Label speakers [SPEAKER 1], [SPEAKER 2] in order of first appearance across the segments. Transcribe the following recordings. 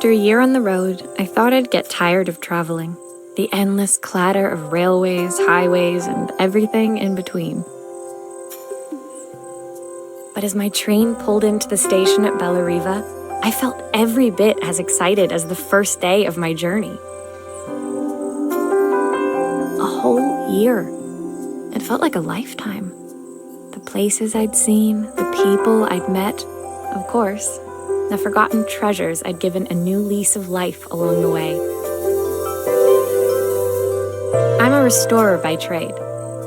[SPEAKER 1] After a year on the road, I thought I'd get tired of traveling. The endless clatter of railways, highways, and everything in between. But as my train pulled into the station at Bellariva, I felt every bit as excited as the first day of my journey. A whole year. It felt like a lifetime. The places I'd seen, the people I'd met, of course, the forgotten treasures I'd given a new lease of life along the way. I'm a restorer by trade.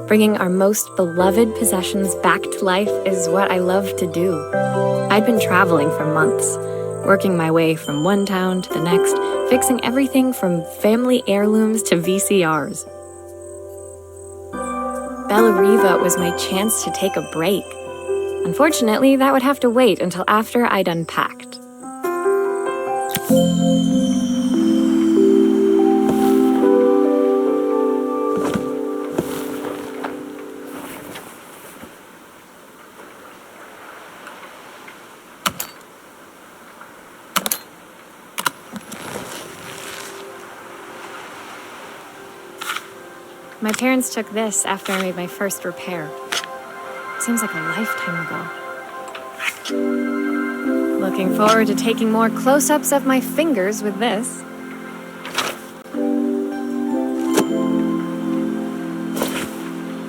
[SPEAKER 1] Bringing our most beloved possessions back to life is what I love to do. I'd been traveling for months, working my way from one town to the next, fixing everything from family heirlooms to VCRs. Bellariva was my chance to take a break. Unfortunately, that would have to wait until after I'd unpacked. My parents took this after I made my first repair. Seems like a lifetime ago. Looking forward to taking more close-ups of my fingers with this.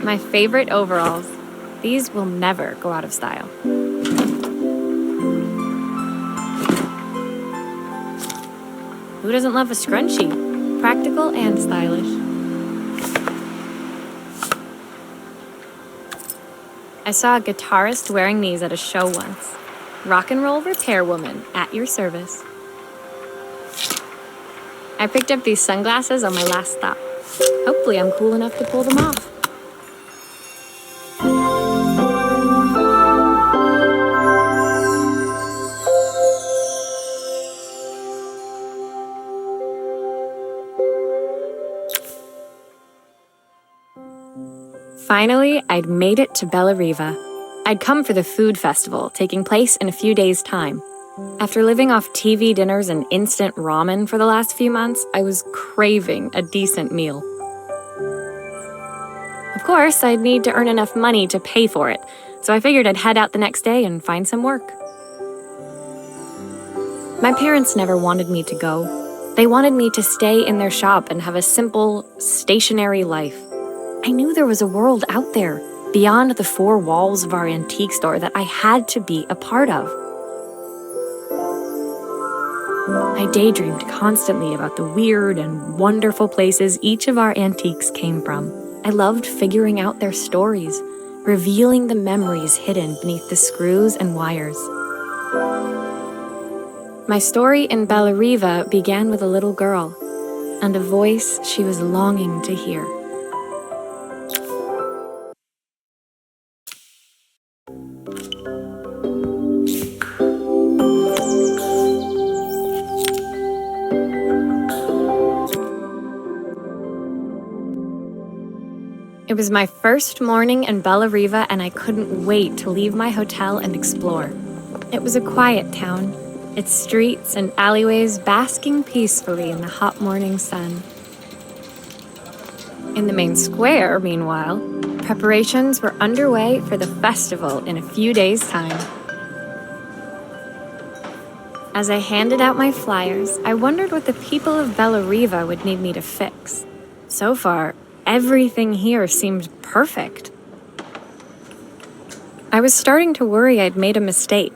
[SPEAKER 1] My favorite overalls. These will never go out of style. Who doesn't love a scrunchie? Practical and stylish. I saw a guitarist wearing these at a show once. Rock and roll repair woman, at your service. I picked up these sunglasses on my last stop. Hopefully I'm cool enough to pull them off. Finally, I'd made it to Bellariva. I'd come for the food festival, taking place in a few days' time. After living off TV dinners and instant ramen for the last few months, I was craving a decent meal. Of course, I'd need to earn enough money to pay for it, so I figured I'd head out the next day and find some work. My parents never wanted me to go. They wanted me to stay in their shop and have a simple, stationary life. I knew there was a world out there, beyond the four walls of our antique store, that I had to be a part of. I daydreamed constantly about the weird and wonderful places each of our antiques came from. I loved figuring out their stories, revealing the memories hidden beneath the screws and wires. My story in Bellariva began with a little girl, and a voice she was longing to hear. It was my first morning in Bellariva, and I couldn't wait to leave my hotel and explore. It was a quiet town, its streets and alleyways basking peacefully in the hot morning sun. In the main square, meanwhile, preparations were underway for the festival in a few days' time. As I handed out my flyers, I wondered what the people of Bellariva would need me to fix. So far, everything here seemed perfect. I was starting to worry I'd made a mistake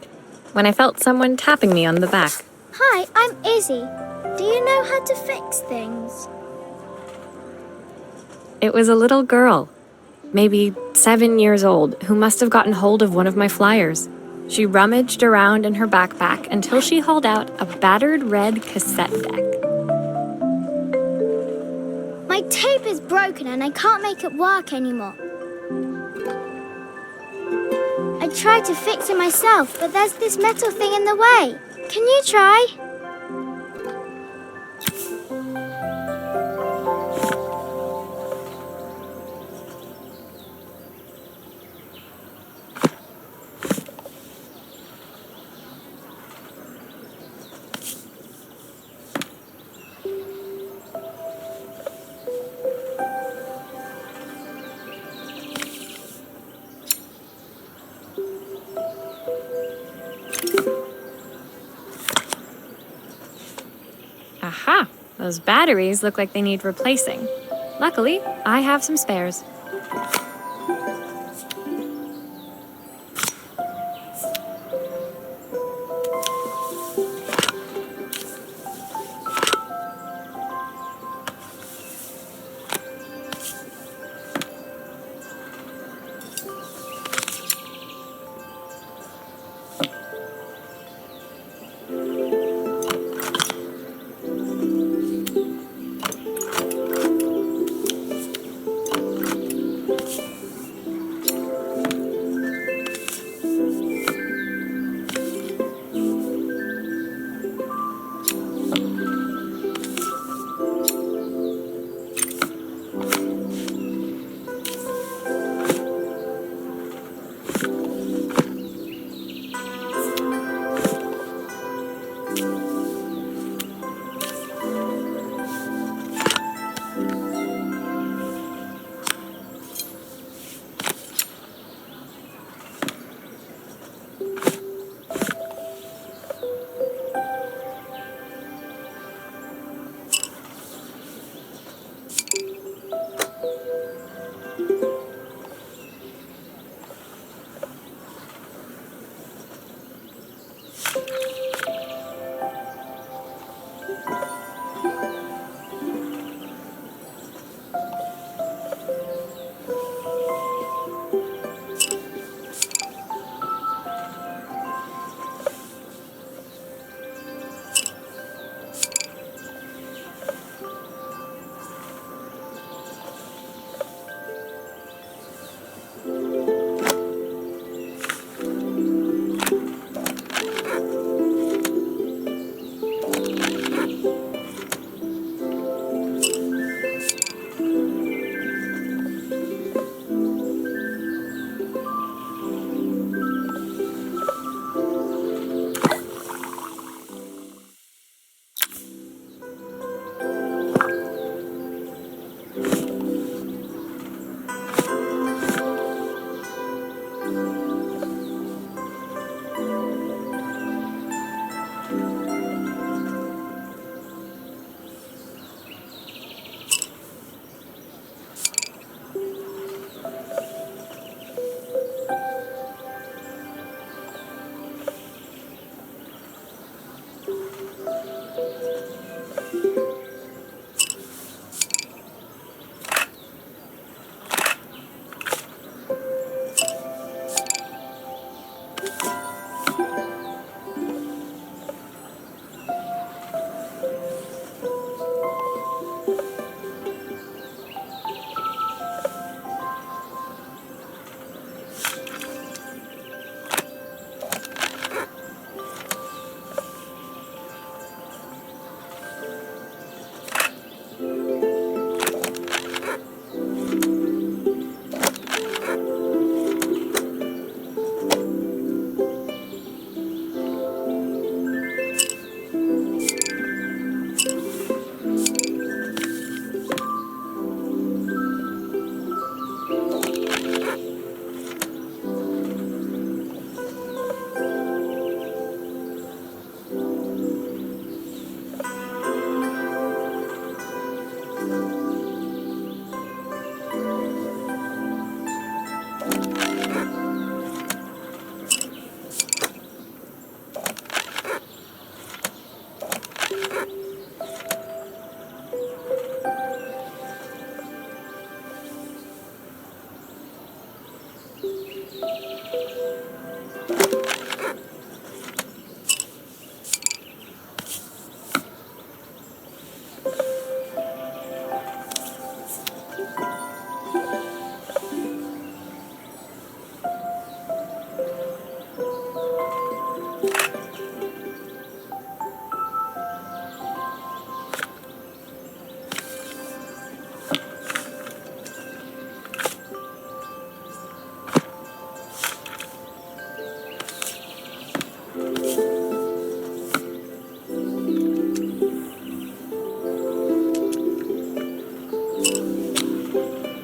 [SPEAKER 1] when I felt someone tapping me on the back.
[SPEAKER 2] Hi, I'm Izzy. Do you know how to fix things?
[SPEAKER 1] It was a little girl, maybe 7 years old, who must have gotten hold of one of my flyers. She rummaged around in her backpack until she hauled out a battered red cassette deck.
[SPEAKER 2] My tape is broken and I can't make it work anymore. I tried to fix it myself, but there's this metal thing in the way. Can you try?
[SPEAKER 1] Aha! Those batteries look like they need replacing. Luckily, I have some spares.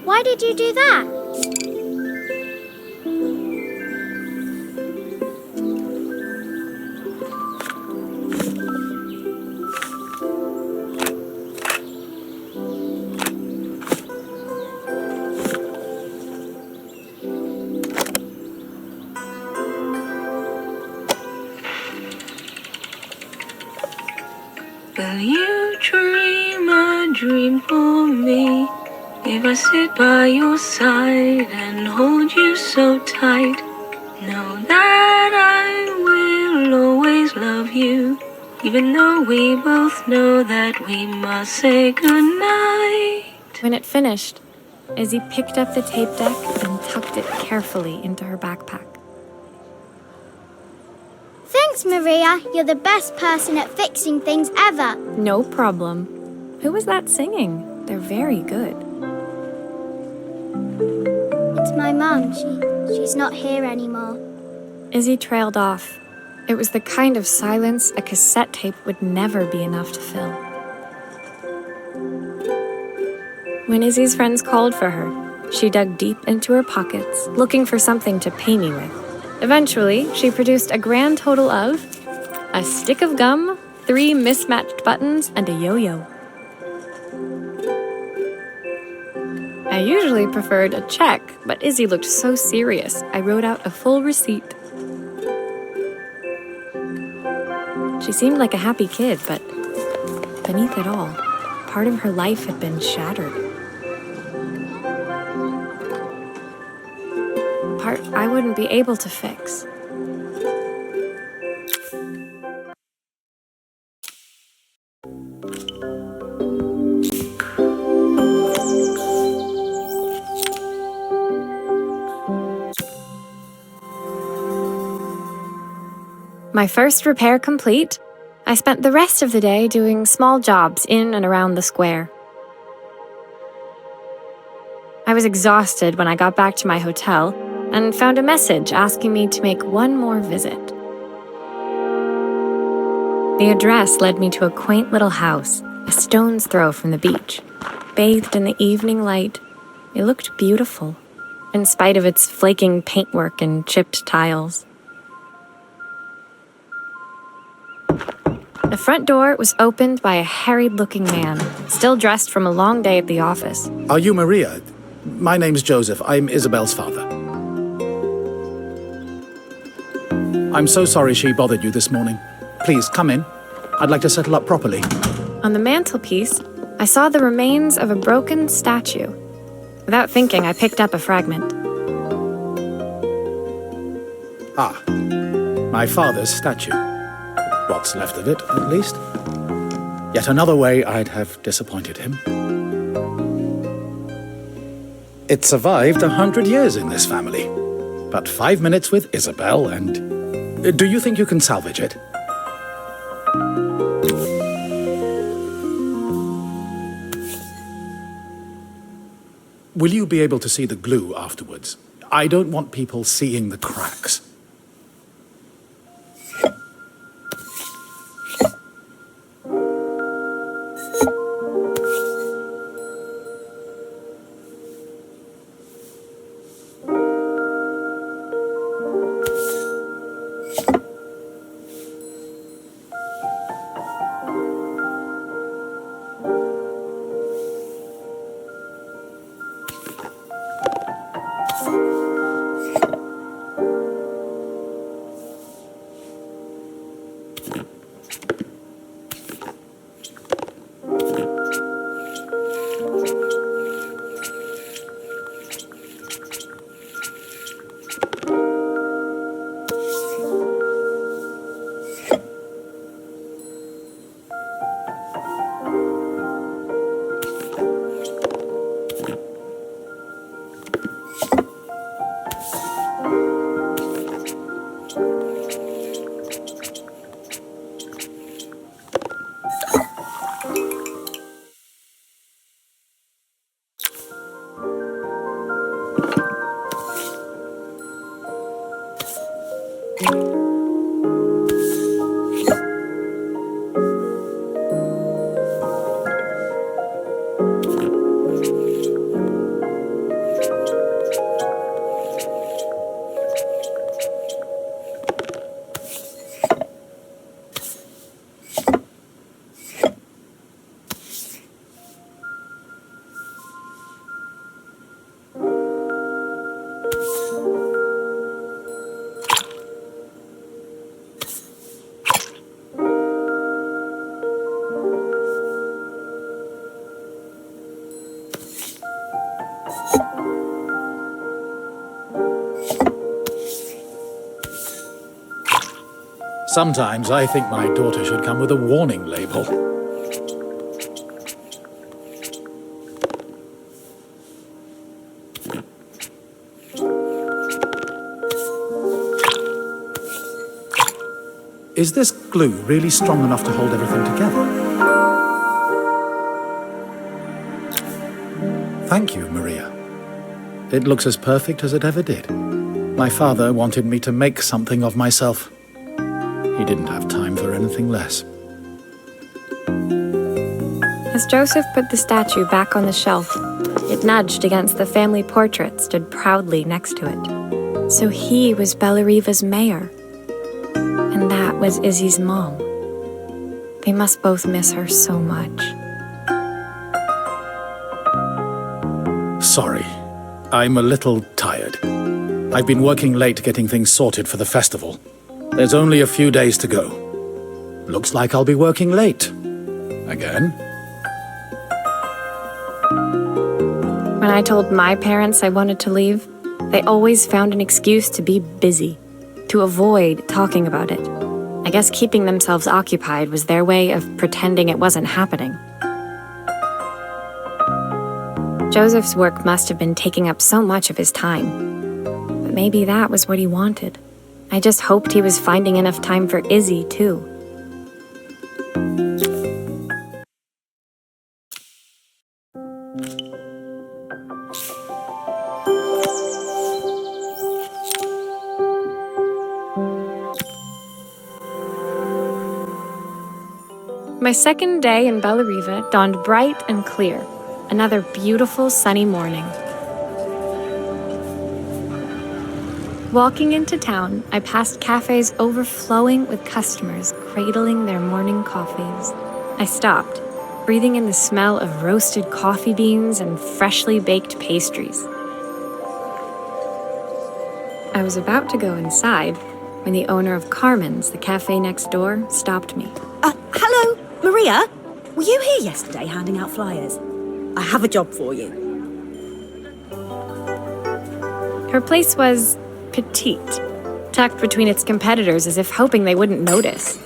[SPEAKER 2] Why did you do that?
[SPEAKER 3] Will you dream a dream for me? If I sit by your side and hold you so tight, know that I will always love you, even though we both know that we must say goodnight.
[SPEAKER 1] When it finished, Izzy picked up the tape deck and tucked it carefully into her backpack.
[SPEAKER 2] Thanks, Maria. You're the best person at fixing things ever.
[SPEAKER 1] No problem. Who was that singing? They're very good.
[SPEAKER 2] It's my mum. She's not here anymore.
[SPEAKER 1] Izzy trailed off. It was the kind of silence a cassette tape would never be enough to fill. When Izzy's friends called for her, she dug deep into her pockets, looking for something to pay me with. Eventually, she produced a grand total of a stick of gum, 3 mismatched buttons, and a yo-yo. I usually preferred a check, but Izzy looked so serious, I wrote out a full receipt. She seemed like a happy kid, but beneath it all, part of her life had been shattered. Part I wouldn't be able to fix. My first repair complete, I spent the rest of the day doing small jobs in and around the square. I was exhausted when I got back to my hotel and found a message asking me to make one more visit. The address led me to a quaint little house, a stone's throw from the beach. Bathed in the evening light, it looked beautiful, in spite of its flaking paintwork and chipped tiles. The front door was opened by a harried-looking man, still dressed from a long day at the office.
[SPEAKER 4] Are you Maria? My name's Joseph. I'm Isabel's father. I'm so sorry she bothered you this morning. Please, come in. I'd like to settle up properly.
[SPEAKER 1] On the mantelpiece, I saw the remains of a broken statue. Without thinking, I picked up a fragment.
[SPEAKER 4] Ah, my father's statue. What's left of it, at least. Yet another way I'd have disappointed him. It survived 100 years in this family. But 5 minutes with Isabel and... Do you think you can salvage it? Will you be able to see the glue afterwards? I don't want people seeing the cracks. Sometimes I think my daughter should come with a warning label. Is this glue really strong enough to hold everything together? Thank you, Maria. It looks as perfect as it ever did. My father wanted me to make something of myself. He didn't have time for anything less.
[SPEAKER 1] As Joseph put the statue back on the shelf, it nudged against the family portrait stood proudly next to it. So he was Bellariva's mayor. And that was Izzy's mom. They must both miss her so much.
[SPEAKER 4] Sorry, I'm a little tired. I've been working late getting things sorted for the festival. There's only a few days to go. Looks like I'll be working late. Again.
[SPEAKER 1] When I told my parents I wanted to leave, they always found an excuse to be busy, to avoid talking about it. I guess keeping themselves occupied was their way of pretending it wasn't happening. Joseph's work must have been taking up so much of his time. But maybe that was what he wanted. I just hoped he was finding enough time for Izzy, too. My second day in Bellariva dawned bright and clear. Another beautiful sunny morning. Walking into town, I passed cafes overflowing with customers cradling their morning coffees. I stopped, breathing in the smell of roasted coffee beans and freshly baked pastries. I was about to go inside when the owner of Carmen's, the cafe next door, stopped me.
[SPEAKER 5] Hello, Maria? Were you here yesterday handing out flyers? I have a job for you.
[SPEAKER 1] Her place was petite, tucked between its competitors as if hoping they wouldn't notice.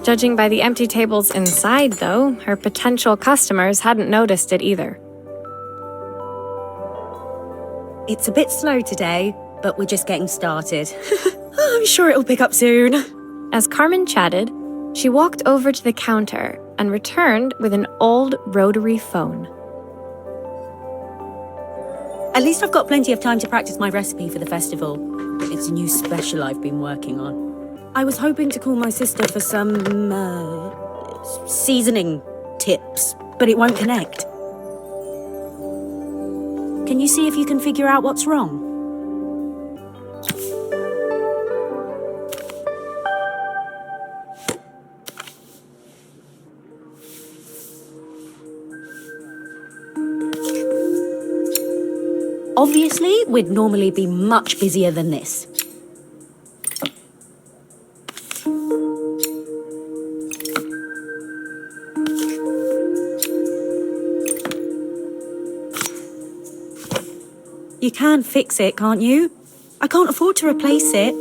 [SPEAKER 1] Judging by the empty tables inside, though, her potential customers hadn't noticed it either.
[SPEAKER 5] It's a bit slow today, but we're just getting started. I'm sure it'll pick up soon.
[SPEAKER 1] As Carmen chatted, she walked over to the counter and returned with an old rotary phone.
[SPEAKER 5] At least I've got plenty of time to practice my recipe for the festival. It's a new special I've been working on. I was hoping to call my sister for some, seasoning tips, but it won't connect. Can you see if you can figure out what's wrong? Obviously, we'd normally be much busier than this. You can fix it, can't you? I can't afford to replace it.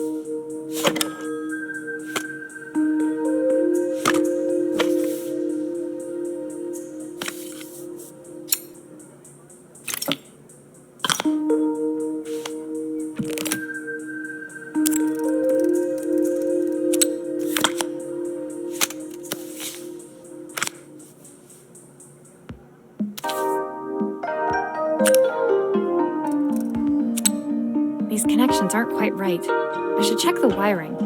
[SPEAKER 1] These connections aren't quite right. I should check the wiring.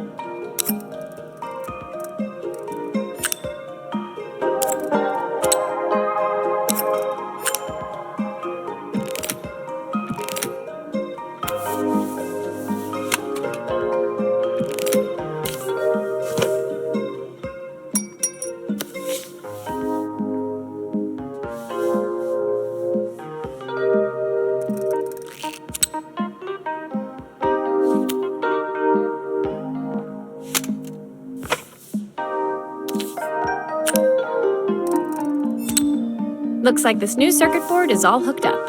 [SPEAKER 1] Looks like this new circuit board is all hooked up.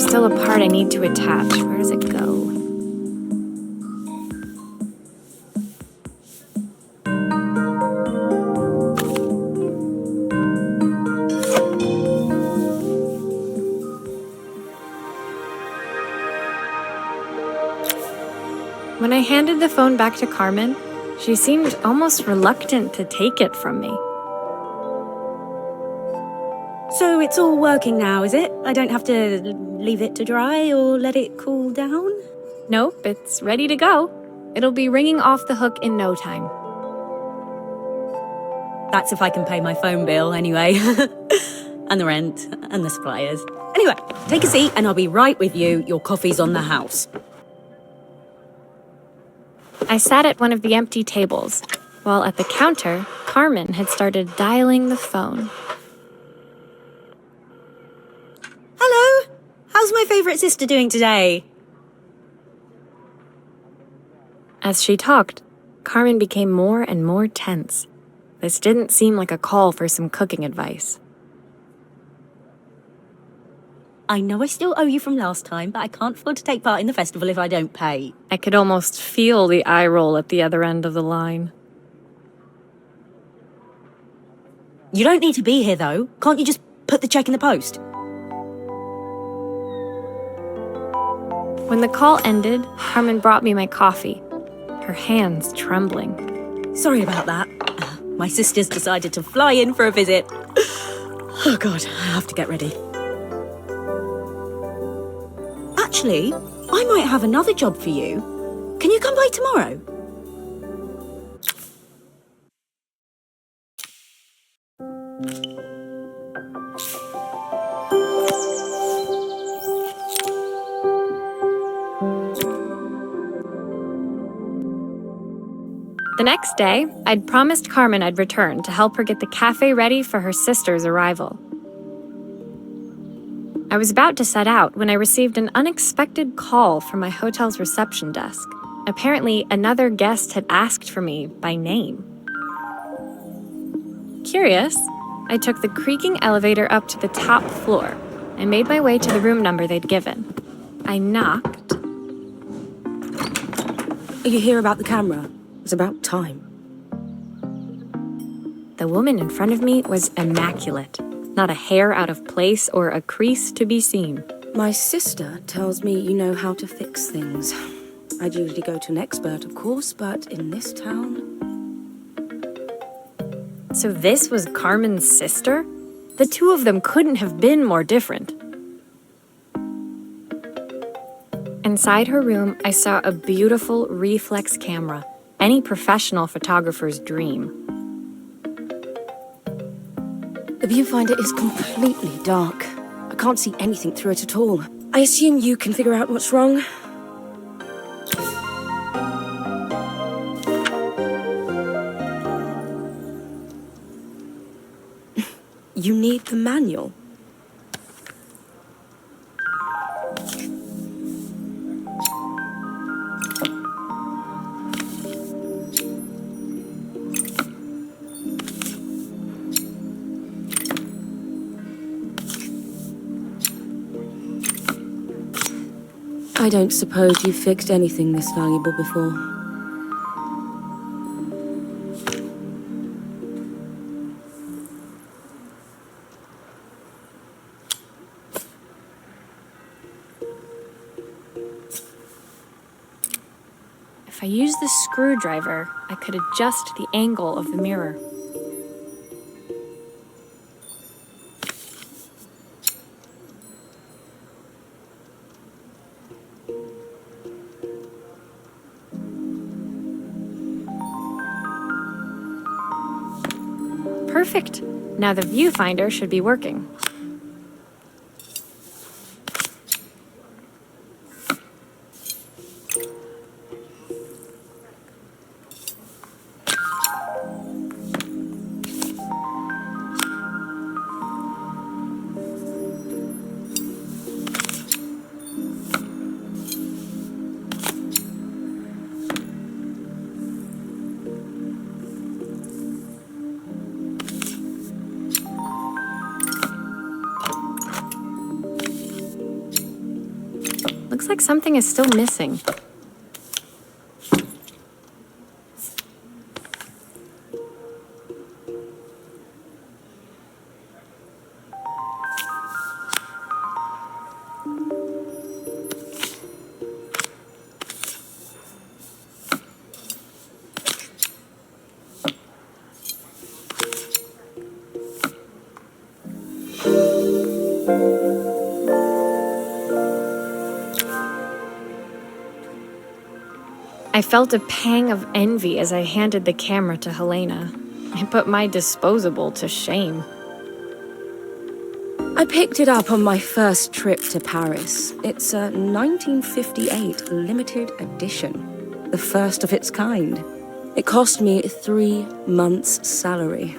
[SPEAKER 1] There's still a part I need to attach. Where does it go? When I handed the phone back to Carmen, she seemed almost reluctant to take it from me.
[SPEAKER 5] So it's all working now, is it? I don't have to leave it to dry or let it cool down?
[SPEAKER 1] Nope, it's ready to go. It'll be ringing off the hook in no time.
[SPEAKER 5] That's if I can pay my phone bill anyway. And the rent and the suppliers. Anyway, take a seat and I'll be right with you. Your coffee's on the house.
[SPEAKER 1] I sat at one of the empty tables, while at the counter, Carmen had started dialing the phone.
[SPEAKER 5] Hello? How's my favourite sister doing today?
[SPEAKER 1] As she talked, Carmen became more and more tense. This didn't seem like a call for some cooking advice.
[SPEAKER 5] I know I still owe you from last time, but I can't afford to take part in the festival if I don't pay.
[SPEAKER 1] I could almost feel the eye roll at the other end of the line.
[SPEAKER 5] You don't need to be here, though. Can't you just put the check in the post?
[SPEAKER 1] When the call ended, Carmen brought me my coffee, her hands trembling.
[SPEAKER 5] Sorry about that. My sister's decided to fly in for a visit. Oh God, I have to get ready. Actually, I might have another job for you. Can you come by tomorrow?
[SPEAKER 1] The next day, I'd promised Carmen I'd return to help her get the cafe ready for her sister's arrival. I was about to set out when I received an unexpected call from my hotel's reception desk. Apparently, another guest had asked for me by name. Curious, I took the creaking elevator up to the top floor and made my way to the room number they'd given. I knocked.
[SPEAKER 5] Are you here about the camera? It's about time.
[SPEAKER 1] The woman in front of me was immaculate. Not a hair out of place or a crease to be seen.
[SPEAKER 6] My sister tells me you know how to fix things. I'd usually go to an expert, of course, but in this town...
[SPEAKER 1] So this was Carmen's sister? The two of them couldn't have been more different. Inside her room, I saw a beautiful reflex camera, any professional photographer's dream.
[SPEAKER 6] The viewfinder is completely dark. I can't see anything through it at all. I assume you can figure out what's wrong? You need the manual. I don't suppose you've fixed anything this valuable before.
[SPEAKER 1] If I used the screwdriver, I could adjust the angle of the mirror. Perfect. Now the viewfinder should be working. looks like something is still missing. I felt a pang of envy as I handed the camera to Helena. It put my disposable to shame.
[SPEAKER 6] I picked it up on my first trip to Paris. It's a 1958 limited edition, the first of its kind. It cost me 3 months' salary,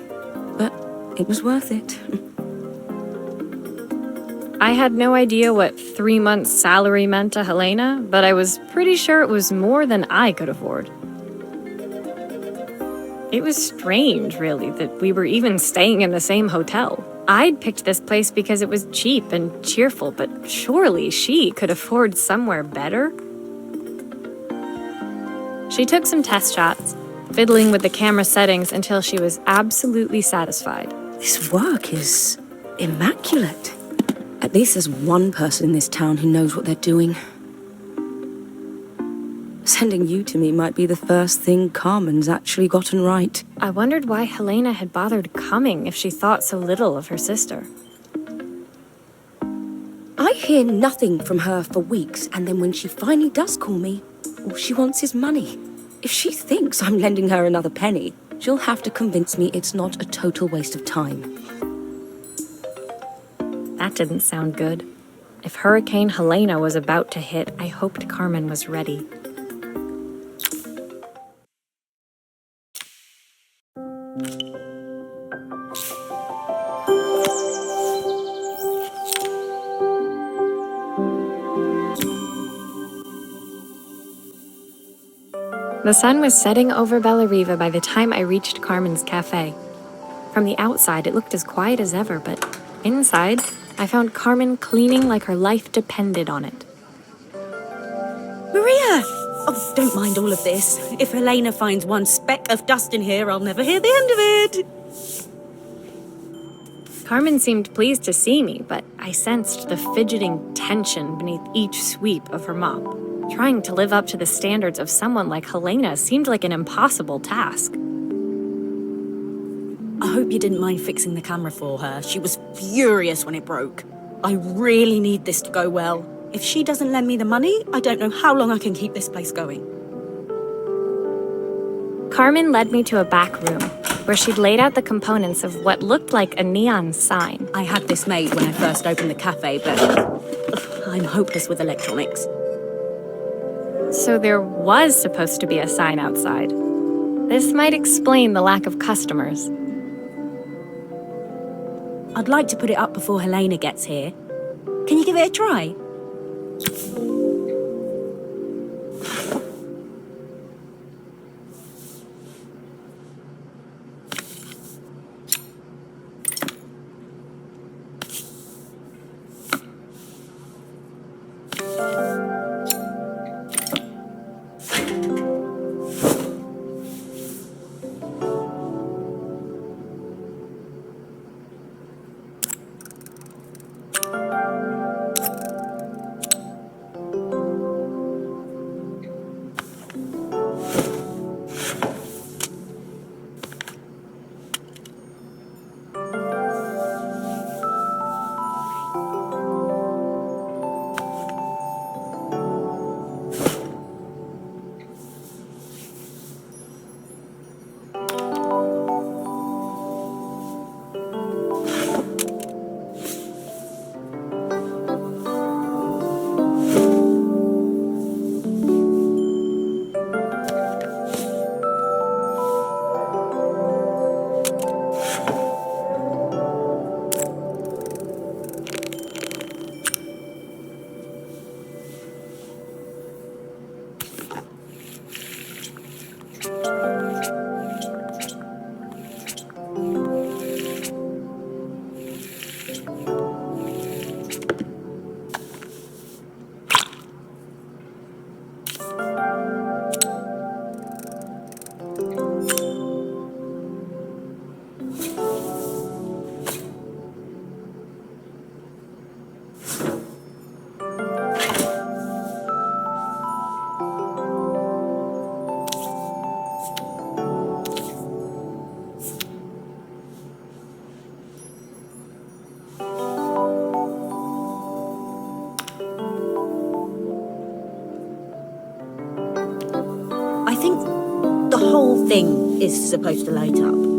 [SPEAKER 6] but it was worth it.
[SPEAKER 1] I had no idea what 3 months' salary meant to Helena, but I was pretty sure it was more than I could afford. It was strange, really, that we were even staying in the same hotel. I'd picked this place because it was cheap and cheerful, but surely she could afford somewhere better? She took some test shots, fiddling with the camera settings until she was absolutely satisfied.
[SPEAKER 6] This work is immaculate. At least there's one person in this town who knows what they're doing. Sending you to me might be the first thing Carmen's actually gotten right.
[SPEAKER 1] I wondered why Helena had bothered coming if she thought so little of her sister.
[SPEAKER 6] I hear nothing from her for weeks, and then when she finally does call me, all she wants is money. If she thinks I'm lending her another penny, she'll have to convince me it's not a total waste of time.
[SPEAKER 1] That didn't sound good. If Hurricane Helena was about to hit, I hoped Carmen was ready. The sun was setting over Bellariva by the time I reached Carmen's cafe. From the outside, it looked as quiet as ever, but inside, I found Carmen cleaning like her life depended on it.
[SPEAKER 5] Maria! Oh, don't mind all of this. If Helena finds one speck of dust in here, I'll never hear the end of it.
[SPEAKER 1] Carmen seemed pleased to see me, but I sensed the fidgeting tension beneath each sweep of her mop. Trying to live up to the standards of someone like Helena seemed like an impossible task.
[SPEAKER 5] I hope you didn't mind fixing the camera for her. She was furious when it broke. I really need this to go well. If she doesn't lend me the money, I don't know how long I can keep this place going.
[SPEAKER 1] Carmen led me to a back room, where she'd laid out the components of what looked like a neon sign.
[SPEAKER 5] I had this made when I first opened the cafe, but I'm hopeless with electronics.
[SPEAKER 1] So there was supposed to be a sign outside. This might explain the lack of customers.
[SPEAKER 5] I'd like to put it up before Helena gets here. Can you give it a try? think the whole thing is supposed to light up.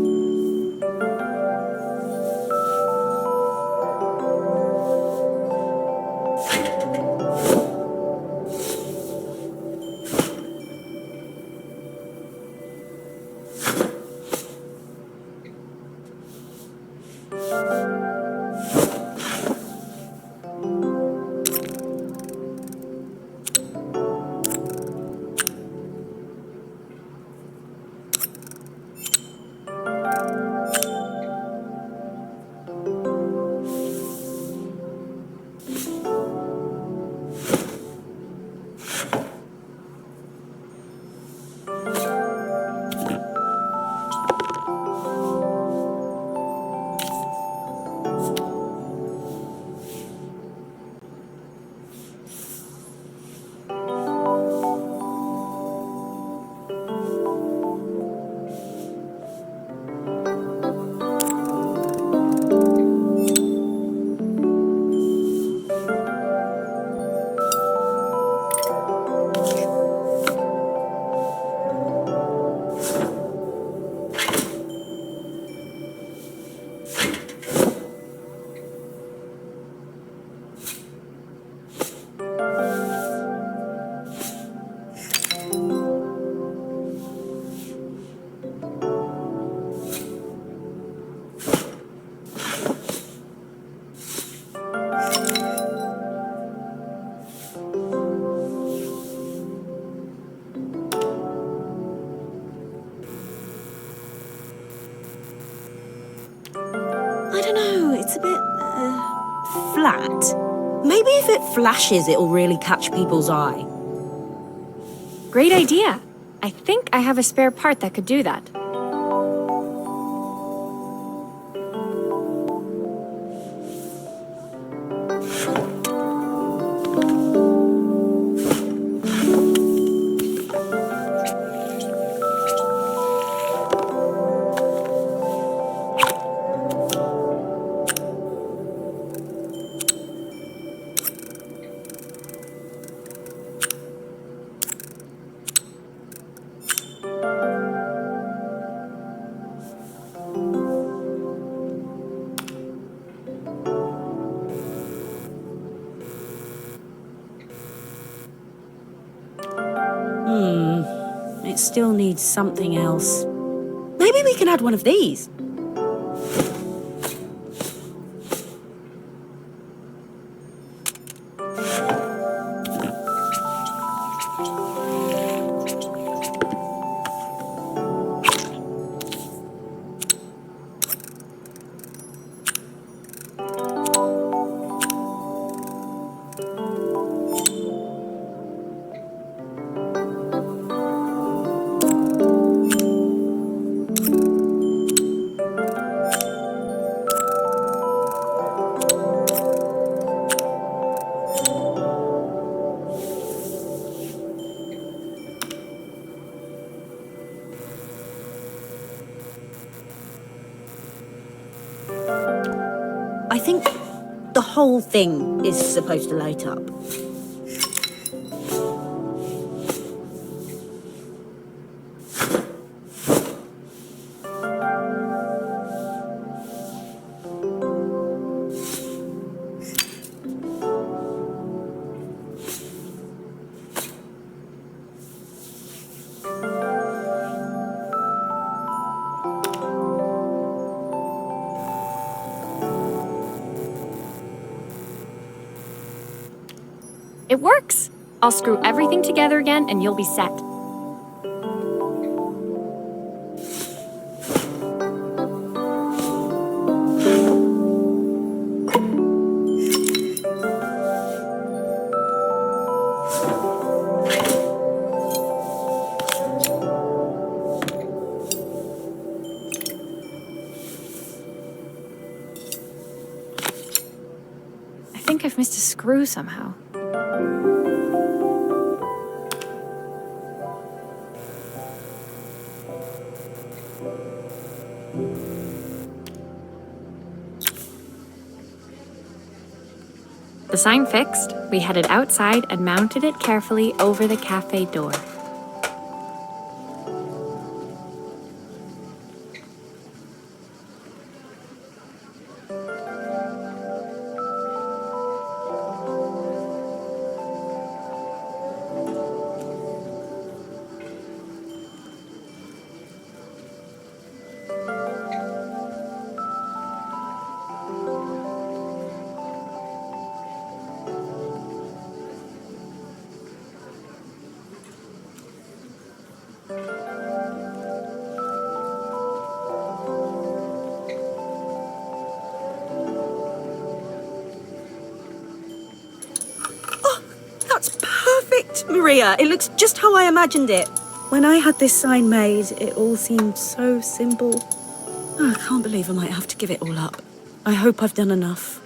[SPEAKER 5] I don't know, it's a bit, flat. Maybe if it flashes, it'll really catch people's eye.
[SPEAKER 1] Great idea. I think I have a spare part that could do that.
[SPEAKER 5] It still needs something else. Maybe we can add one of these. I think the whole thing is supposed to light up.
[SPEAKER 1] It works! I'll screw everything together again and you'll be set. I think I've missed a screw somehow. The sign fixed, we headed outside and mounted it carefully over the cafe door.
[SPEAKER 5] perfect, Maria. It looks just how I imagined it. When I had this sign made, it all seemed so simple. Oh, I can't believe I might have to give it all up. I hope I've done enough.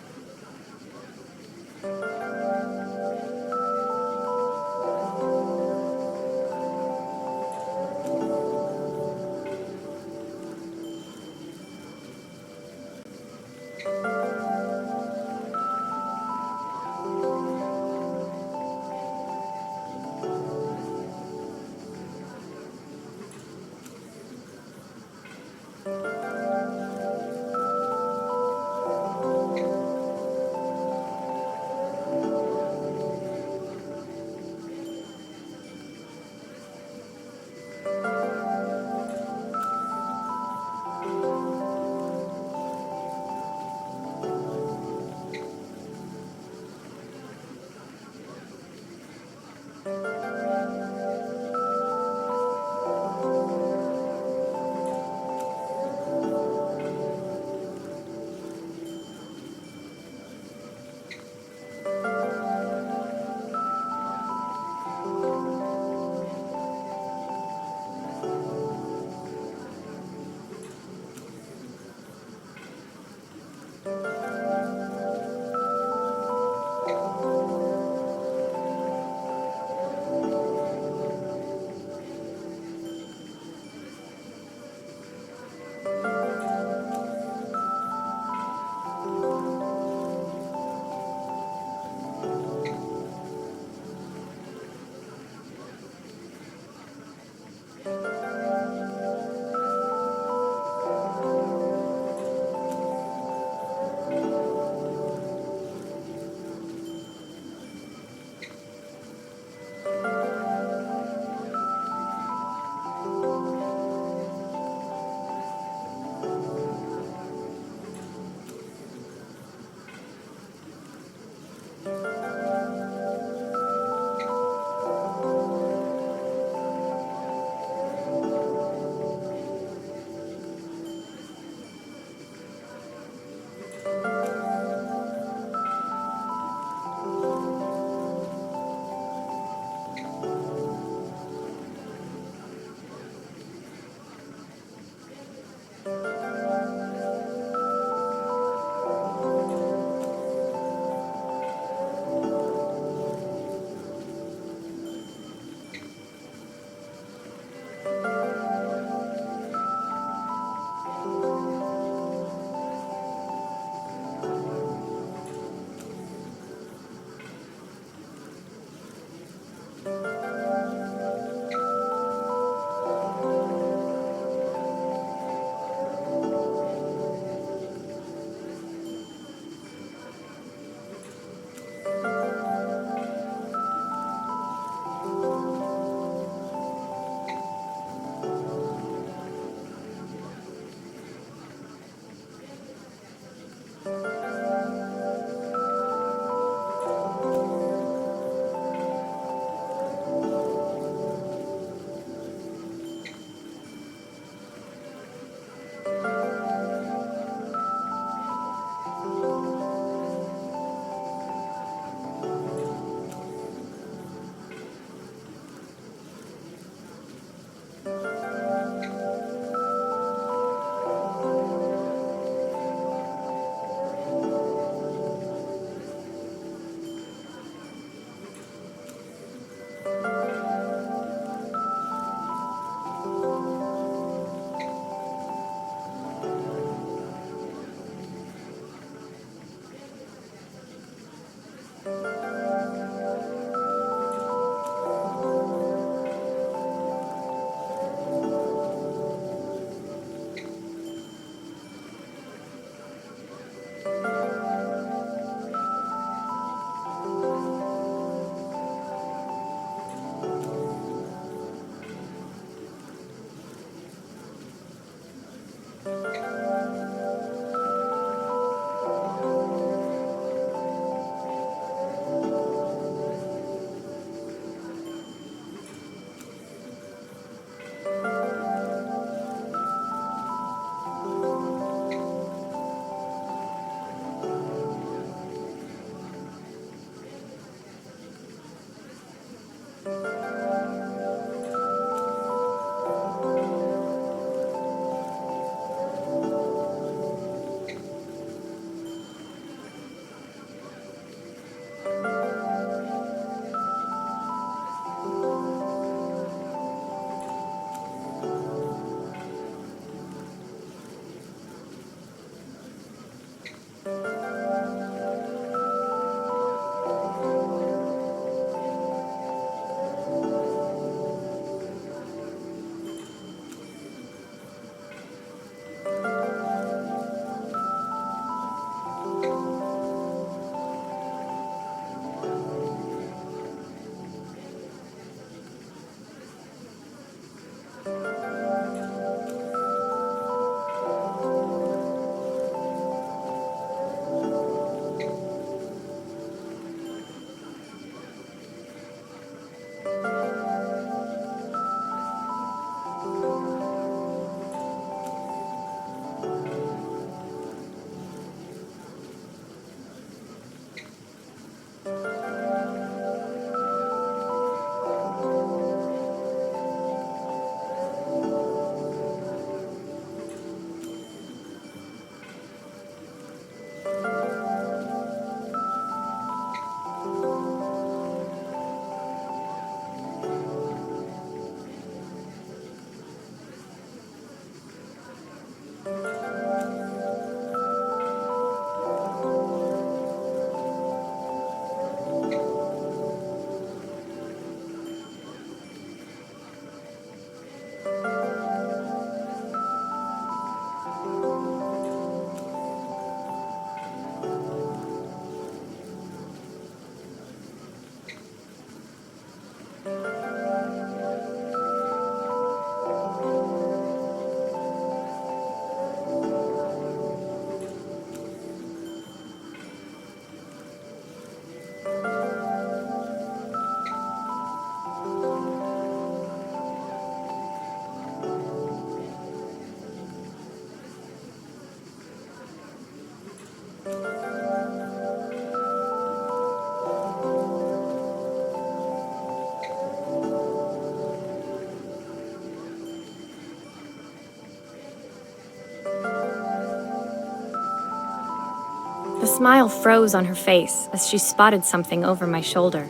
[SPEAKER 1] The smile froze on her face as she spotted something over my shoulder.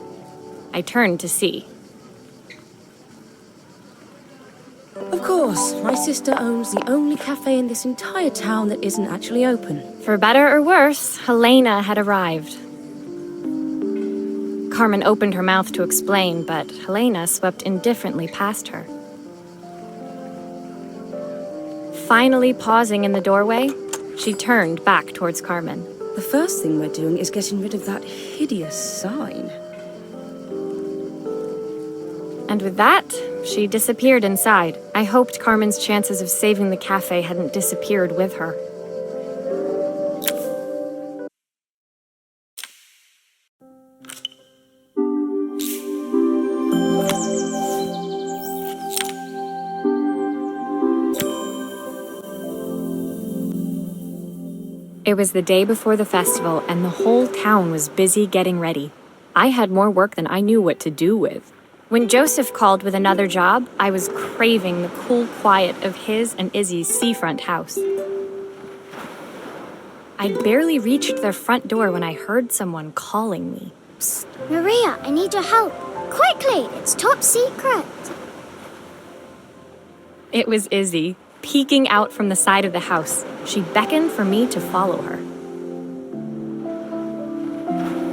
[SPEAKER 1] I turned to see.
[SPEAKER 6] Of course, my sister owns the only cafe in this entire town that isn't actually open.
[SPEAKER 1] For better or worse, Helena had arrived. Carmen opened her mouth to explain, but Helena swept indifferently past her. Finally pausing in the doorway, she turned back towards Carmen.
[SPEAKER 6] The first thing we're doing is getting rid of that hideous sign.
[SPEAKER 1] And with that, she disappeared inside. I hoped Carmen's chances of saving the cafe hadn't disappeared with her. It was the day before the festival, and the whole town was busy getting ready. I had more work than I knew what to do with. When Joseph called with another job, I was craving the cool quiet of his and Izzy's seafront house. I'd barely reached their front door when I heard someone calling me.
[SPEAKER 2] Psst, Maria, I need your help. Quickly, it's top secret.
[SPEAKER 1] It was Izzy, peeking out from the side of the house. She beckoned for me to follow her.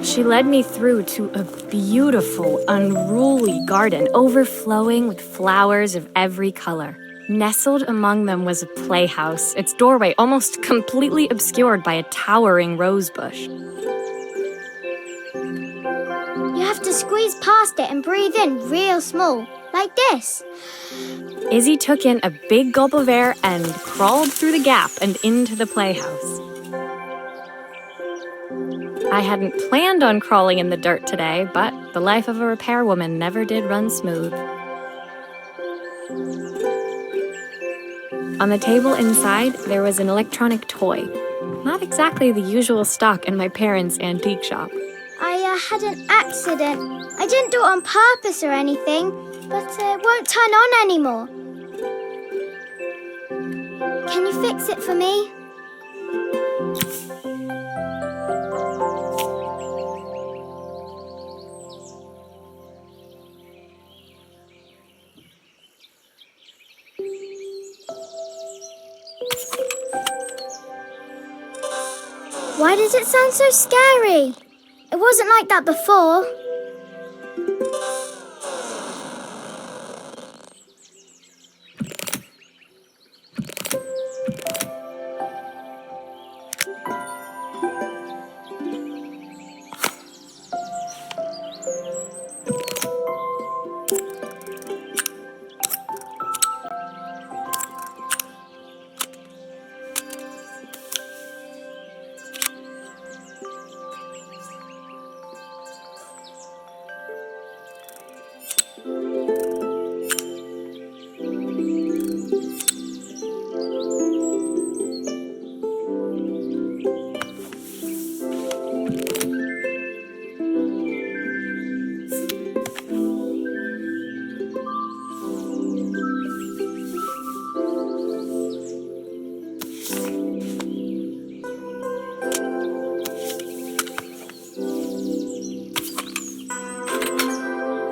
[SPEAKER 1] She led me through to a beautiful, unruly garden overflowing with flowers of every color. Nestled among them was a playhouse, its doorway almost completely obscured by a towering rose bush.
[SPEAKER 2] You have to squeeze past it and breathe in real small, like this.
[SPEAKER 1] Izzy took in a big gulp of air and crawled through the gap and into the playhouse. I hadn't planned on crawling in the dirt today, but the life of a repairwoman never did run smooth. On the table inside, there was an electronic toy. Not exactly the usual stock in my parents' antique shop.
[SPEAKER 2] I had an accident. I didn't do it on purpose or anything, but it won't turn on anymore. Can you fix it for me? Why does it sound so scary? It wasn't like that before.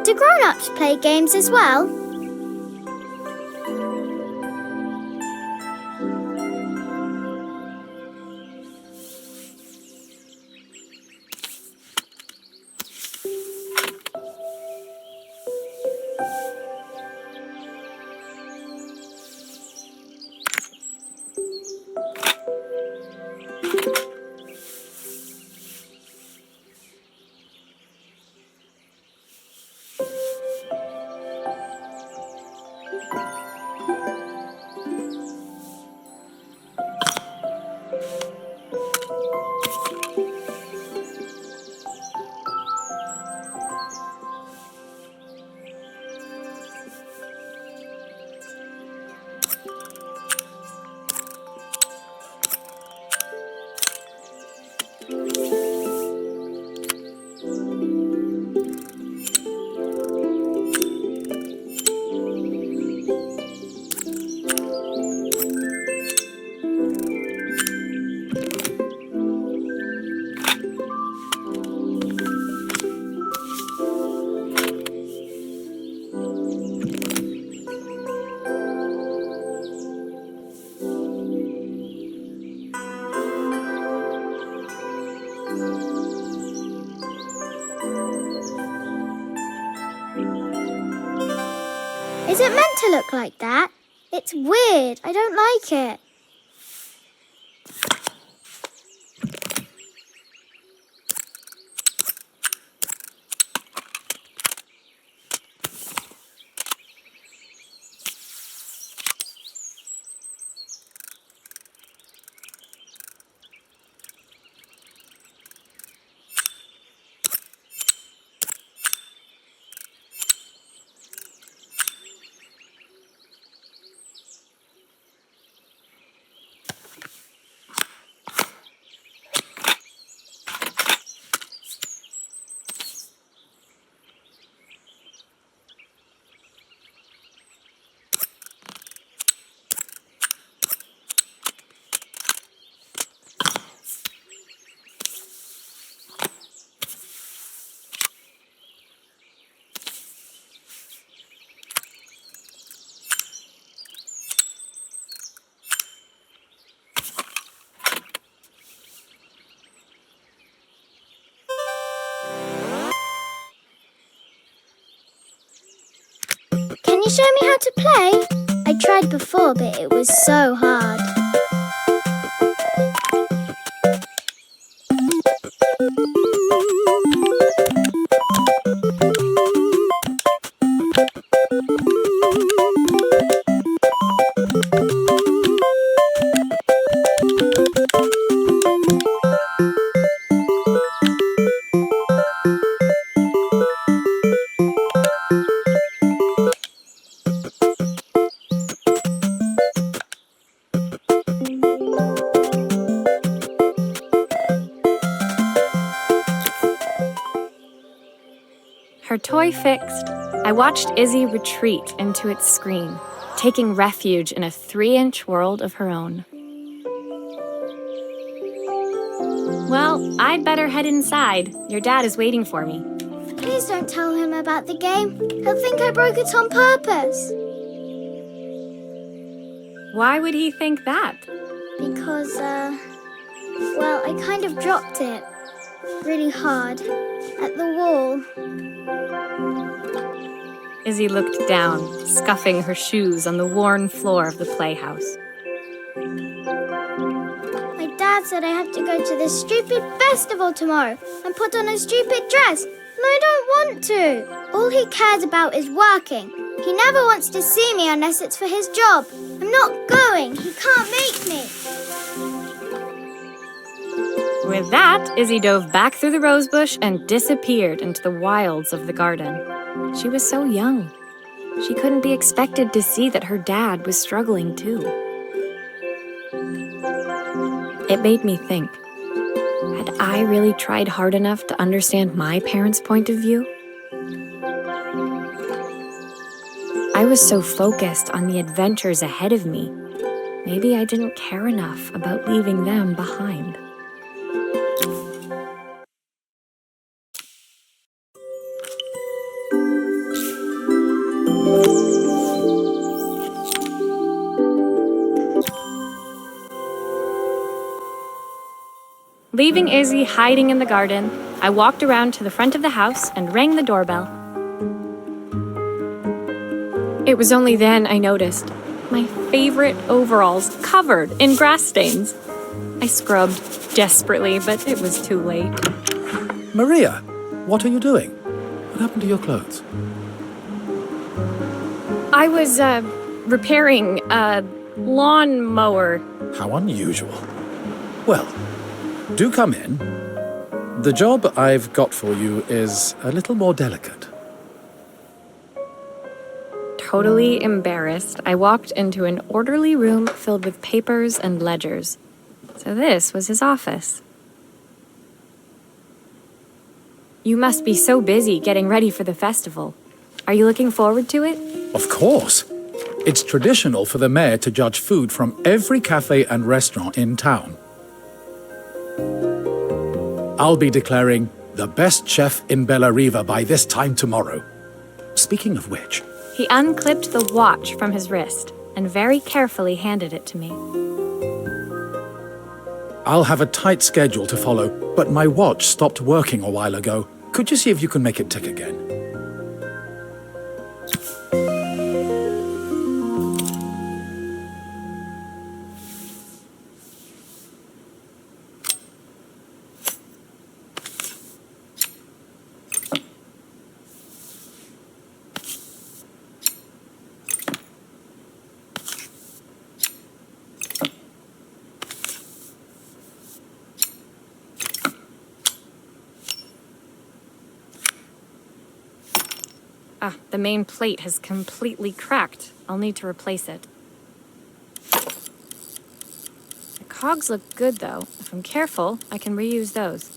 [SPEAKER 2] Do grown-ups play games as well? Is it meant to look like that? It's weird. I don't like it. Can you show me how to play? I tried before, but it was so hard.
[SPEAKER 1] Her toy fixed, I watched Izzy retreat into its screen, taking refuge in a 3-inch world of her own. Well, I'd better head inside. Your dad is waiting for me.
[SPEAKER 2] Please don't tell him about the game. He'll think I broke it on purpose.
[SPEAKER 1] Why would he think that?
[SPEAKER 2] Because, well, I kind of dropped it really hard at the wall.
[SPEAKER 1] Izzy looked down, scuffing her shoes on the worn floor of the playhouse.
[SPEAKER 2] My dad said I have to go to this stupid festival tomorrow and put on a stupid dress, and I don't want to. All he cares about is working. He never wants to see me unless it's for his job. I'm not going. He can't make me.
[SPEAKER 1] With that, Izzy dove back through the rosebush and disappeared into the wilds of the garden. She was so young. She couldn't be expected to see that her dad was struggling too. It made me think, had I really tried hard enough to understand my parents' point of view? I was so focused on the adventures ahead of me, maybe I didn't care enough about leaving them behind. Leaving Izzy hiding in the garden, I walked around to the front of the house and rang the doorbell. It was only then I noticed my favorite overalls covered in grass stains. I scrubbed desperately, but it was too late.
[SPEAKER 4] Maria, what are you doing? What happened to your clothes?
[SPEAKER 1] I was, repairing a lawnmower.
[SPEAKER 4] How unusual. Well, do come in. The job I've got for you is a little more delicate.
[SPEAKER 1] Totally embarrassed, I walked into an orderly room filled with papers and ledgers. So this was his office. You must be so busy getting ready for the festival. Are you looking forward to it?
[SPEAKER 4] Of course. It's traditional for the mayor to judge food from every cafe and restaurant in town. I'll be declaring the best chef in Bella Riva by this time tomorrow. Speaking of which...
[SPEAKER 1] He unclipped the watch from his wrist and very carefully handed it to me.
[SPEAKER 4] I'll have a tight schedule to follow, but my watch stopped working a while ago. Could you see if you can make it tick again?
[SPEAKER 1] The main plate has completely cracked. I'll need to replace it. The cogs look good, though. If I'm careful, I can reuse those.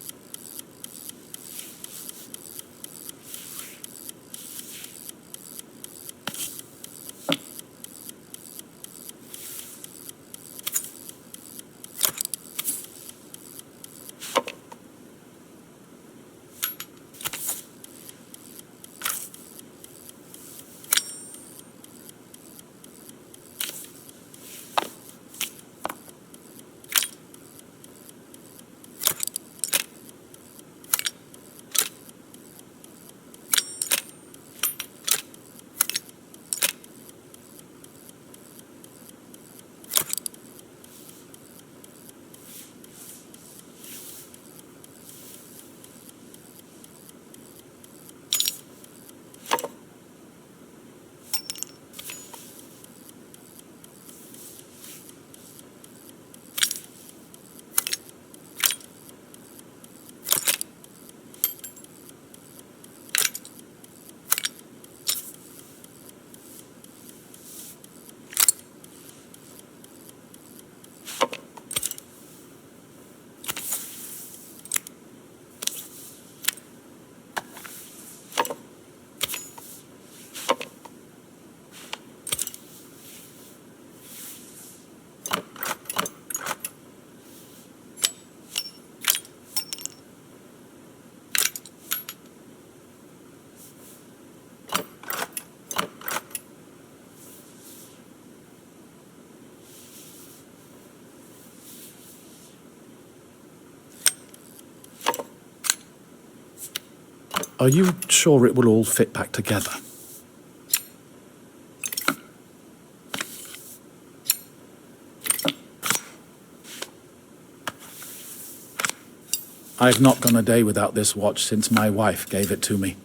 [SPEAKER 4] Are you sure it will all fit back together? I've not gone a day without this watch since my wife gave it to me.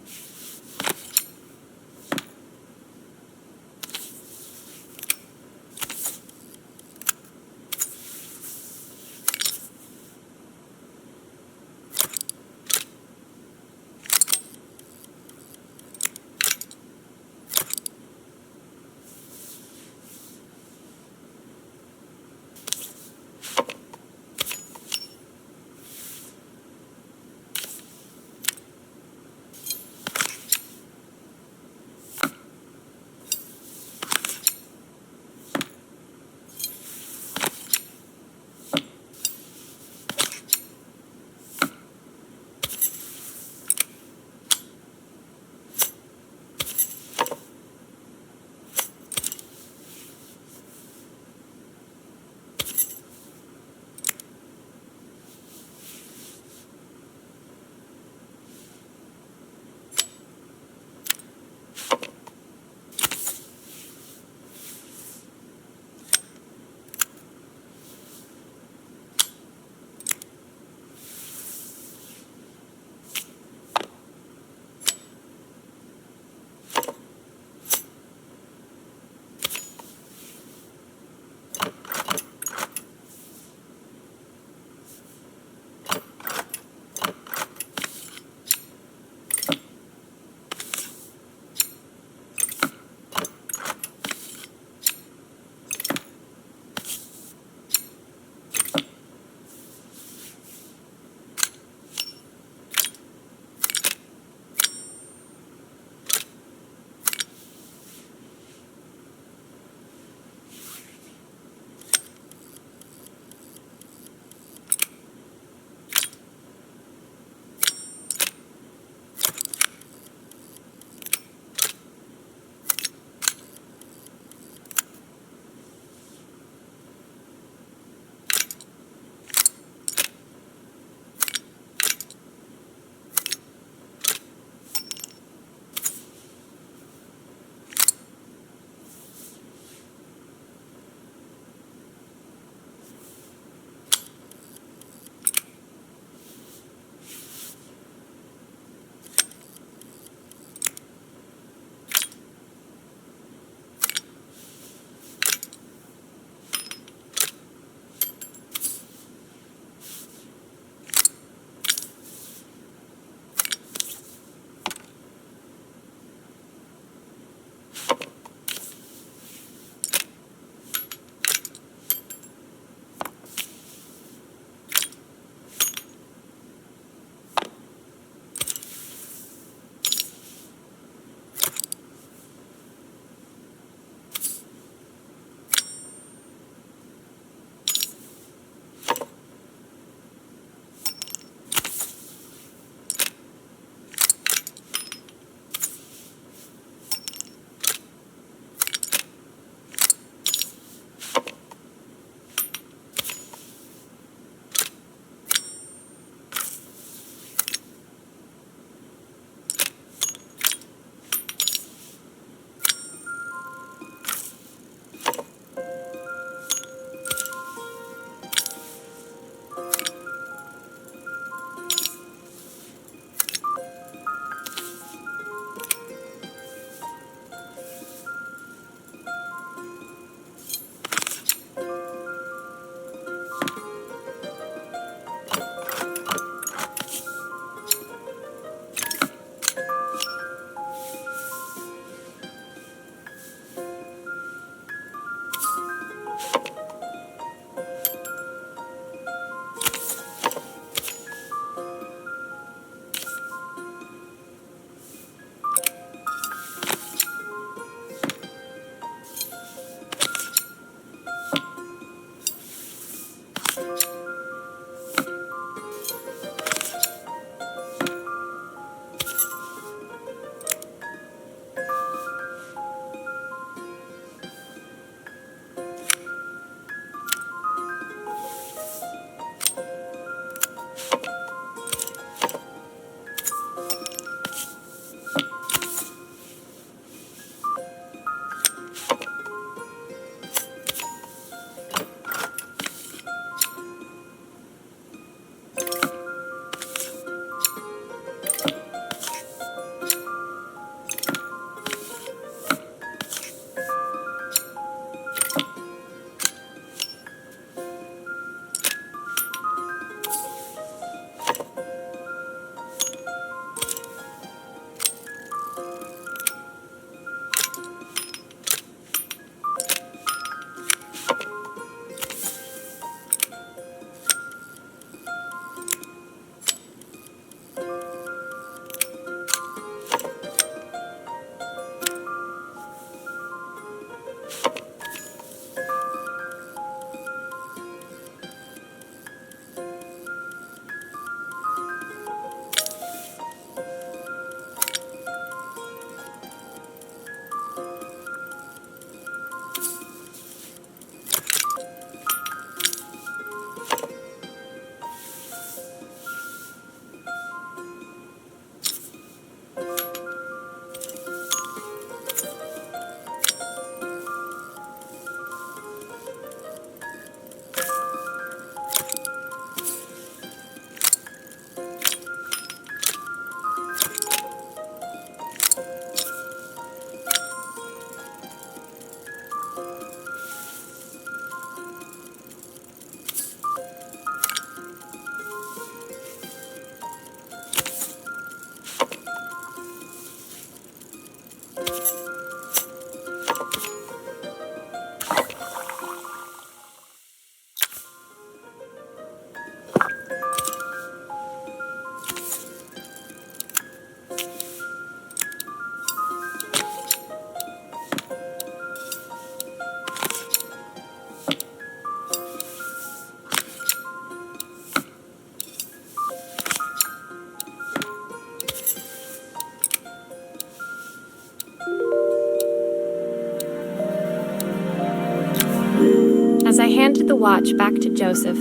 [SPEAKER 1] watch back to Joseph,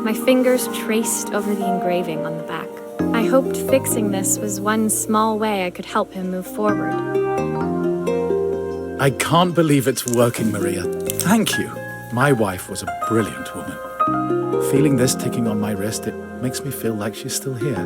[SPEAKER 1] my fingers traced over the engraving on the back. I hoped fixing this was one small way I could help him move forward.
[SPEAKER 4] I can't believe it's working, Maria. Thank you. My wife was a brilliant woman. Feeling this ticking on my wrist, it makes me feel like she's still here.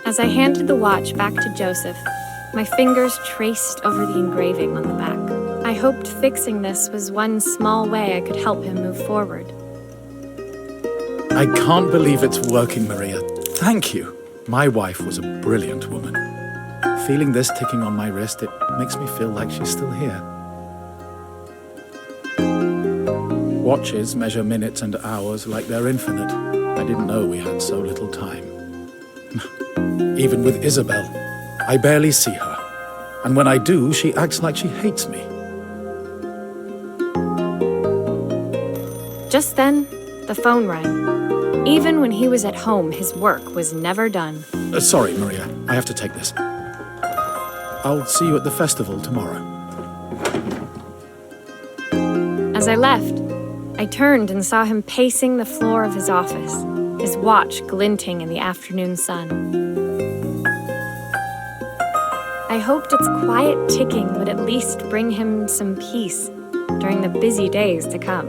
[SPEAKER 1] As I handed the watch back to Joseph, my fingers traced over the engraving on the back. I hoped fixing this was one small way I could help him move forward.
[SPEAKER 4] I can't believe it's working, Maria. Thank you. My wife was a brilliant woman. Feeling this ticking on my wrist, it makes me feel like she's still here. Watches measure minutes and hours like they're infinite. I didn't know we had so little time. Even with Isabel, I barely see her. And when I do, she acts like she hates me.
[SPEAKER 1] Just then, the phone rang. Even when he was at home, his work was never done.
[SPEAKER 4] Sorry, Maria. I have to take this. I'll see you at the festival tomorrow.
[SPEAKER 1] As I left, I turned and saw him pacing the floor of his office, his watch glinting in the afternoon sun. I hoped its quiet ticking would at least bring him some peace during the busy days to come.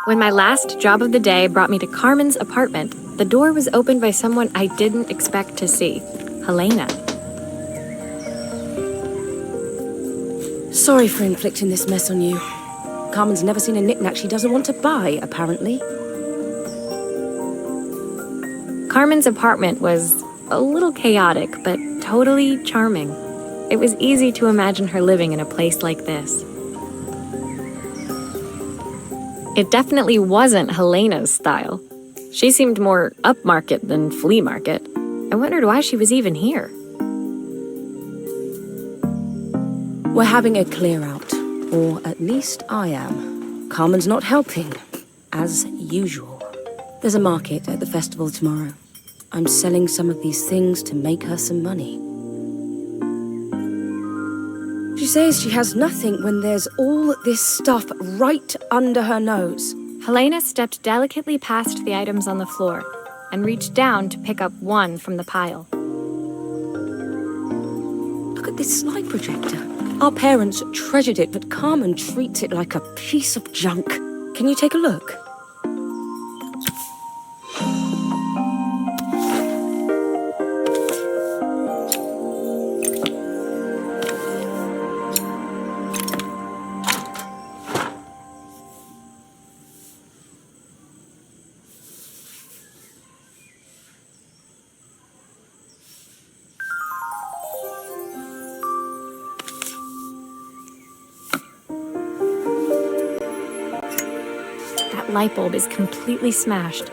[SPEAKER 1] When my last job of the day brought me to Carmen's apartment, the door was opened by someone I didn't expect to see, Helena.
[SPEAKER 6] Sorry for inflicting this mess on you. Carmen's never seen a knick-knack she doesn't want to buy, apparently.
[SPEAKER 1] Carmen's apartment was a little chaotic, but totally charming. It was easy to imagine her living in a place like this. It definitely wasn't Helena's style. She seemed more upmarket than flea market. I wondered why she was even here.
[SPEAKER 6] We're having a clear out, or at least I am. Carmen's not helping, as usual. There's a market at the festival tomorrow. I'm selling some of these things to make her some money. She says she has nothing when there's all this stuff right under her nose.
[SPEAKER 1] Helena stepped delicately past the items on the floor and reached down to pick up one from the pile.
[SPEAKER 6] Look at this slide projector. Our parents treasured it, but Carmen treats it like a piece of junk. Can you take a look?
[SPEAKER 1] That light bulb is completely smashed.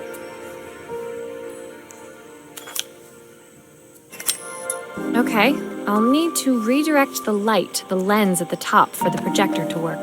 [SPEAKER 1] Okay, I'll need to redirect the light to the lens at the top for the projector to work.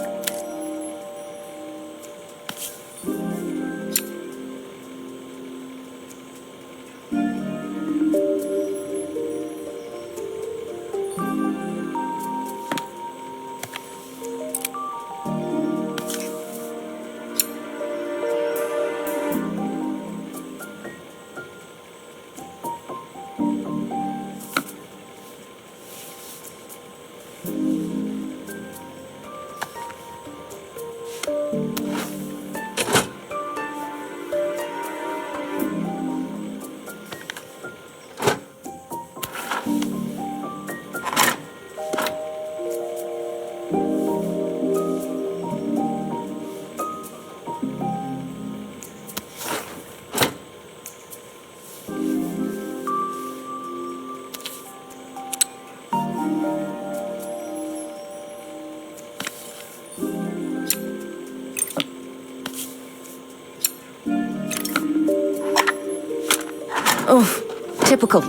[SPEAKER 6] Oh, typical.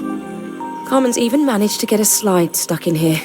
[SPEAKER 6] Carmen's even managed to get a slide stuck in here.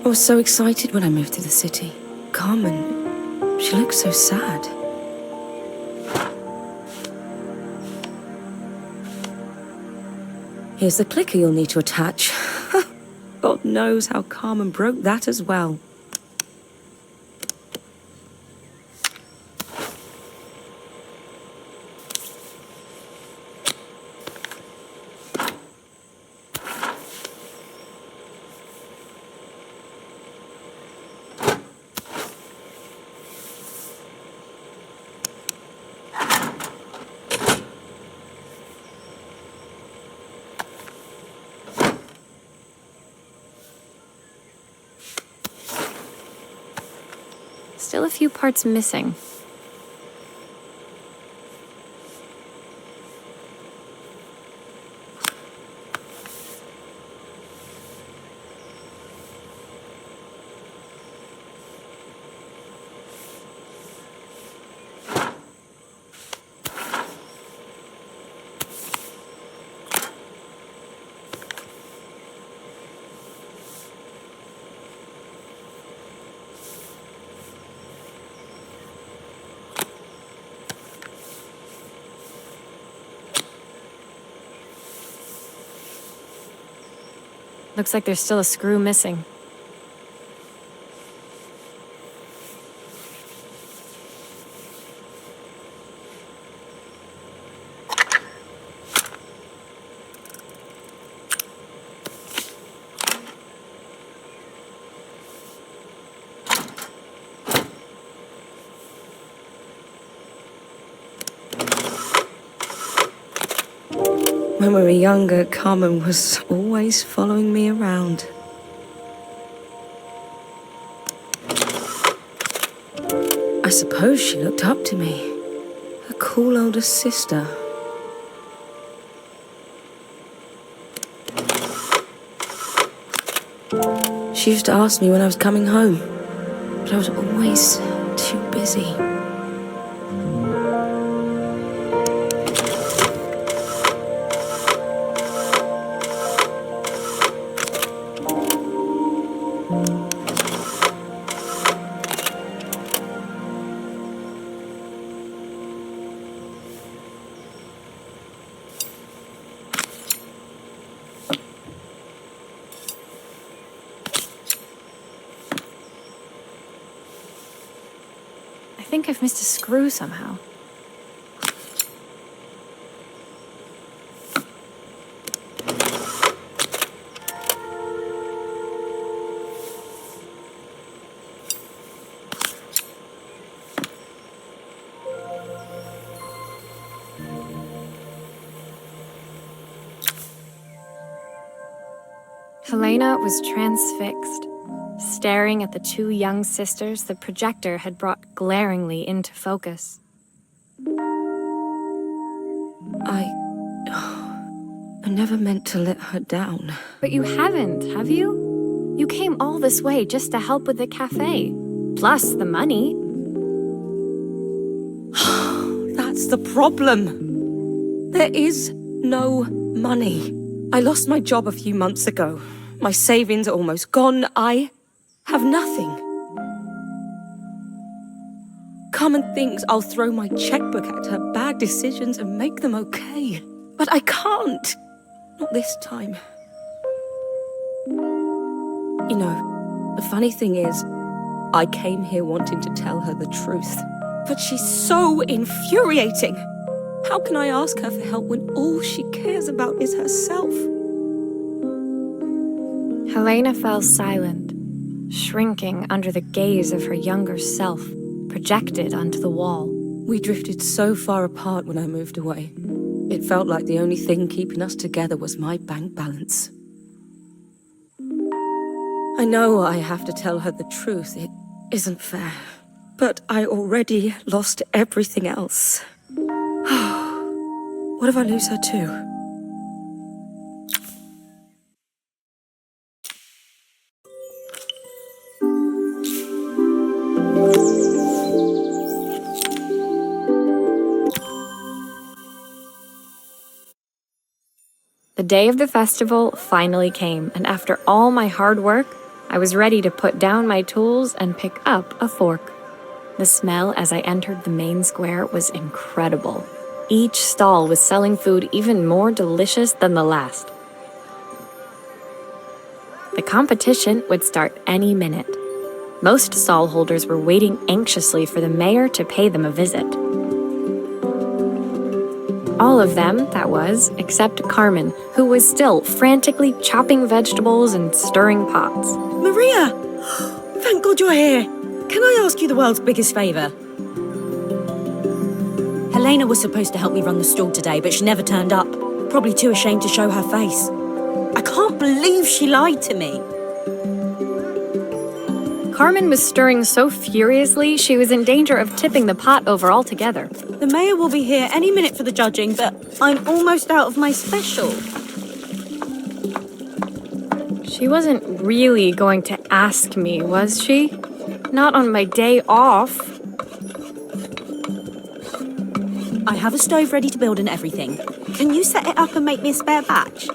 [SPEAKER 6] I was so excited when I moved to the city. Carmen, she looks so sad. Here's the clicker you'll need to attach. God knows how Carmen broke that as well.
[SPEAKER 1] Still a few parts missing. Looks like there's still a screw missing.
[SPEAKER 6] When we were younger, Carmen was always following me around. I suppose she looked up to me. A cool older sister. She used to ask me when I was coming home, but I was always too busy.
[SPEAKER 1] I think I've missed a screw somehow. Helena was transfixed, staring at the two young sisters the projector had brought glaringly into focus.
[SPEAKER 6] I never meant to let her down.
[SPEAKER 1] But you haven't, have you? You came all this way just to help with the cafe. Plus the money.
[SPEAKER 6] That's the problem. There is no money. I lost my job a few months ago. My savings are almost gone. I have nothing. Carmen thinks I'll throw my checkbook at her bad decisions and make them okay. But I can't. Not this time. You know, the funny thing is, I came here wanting to tell her the truth. But she's so infuriating. How can I ask her for help when all she cares about is herself?
[SPEAKER 1] Helena fell silent, shrinking under the gaze of her younger self, projected onto the wall.
[SPEAKER 6] We drifted so far apart when I moved away. It felt like the only thing keeping us together was my bank balance. I know I have to tell her the truth. It isn't fair. But I already lost everything else. What if I lose her too?
[SPEAKER 1] The day of the festival finally came, and after all my hard work, I was ready to put down my tools and pick up a fork. The smell as I entered the main square was incredible. Each stall was selling food even more delicious than the last. The competition would start any minute. Most stall holders were waiting anxiously for the mayor to pay them a visit. All of them, that was, except Carmen, who was still frantically chopping vegetables and stirring pots.
[SPEAKER 5] Maria! Thank God you're here. Can I ask you the world's biggest favour? Helena was supposed to help me run the stall today, but she never turned up. Probably too ashamed to show her face. I can't believe she lied to me.
[SPEAKER 1] Carmen was stirring so furiously she was in danger of tipping the pot over altogether.
[SPEAKER 5] The mayor will be here any minute for the judging, but I'm almost out of my special.
[SPEAKER 1] She wasn't really going to ask me, was she? Not on my day off.
[SPEAKER 5] I have a stove ready to build and everything. Can you set it up and make me a spare batch?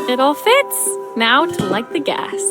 [SPEAKER 1] It all fits. Now to light the gas.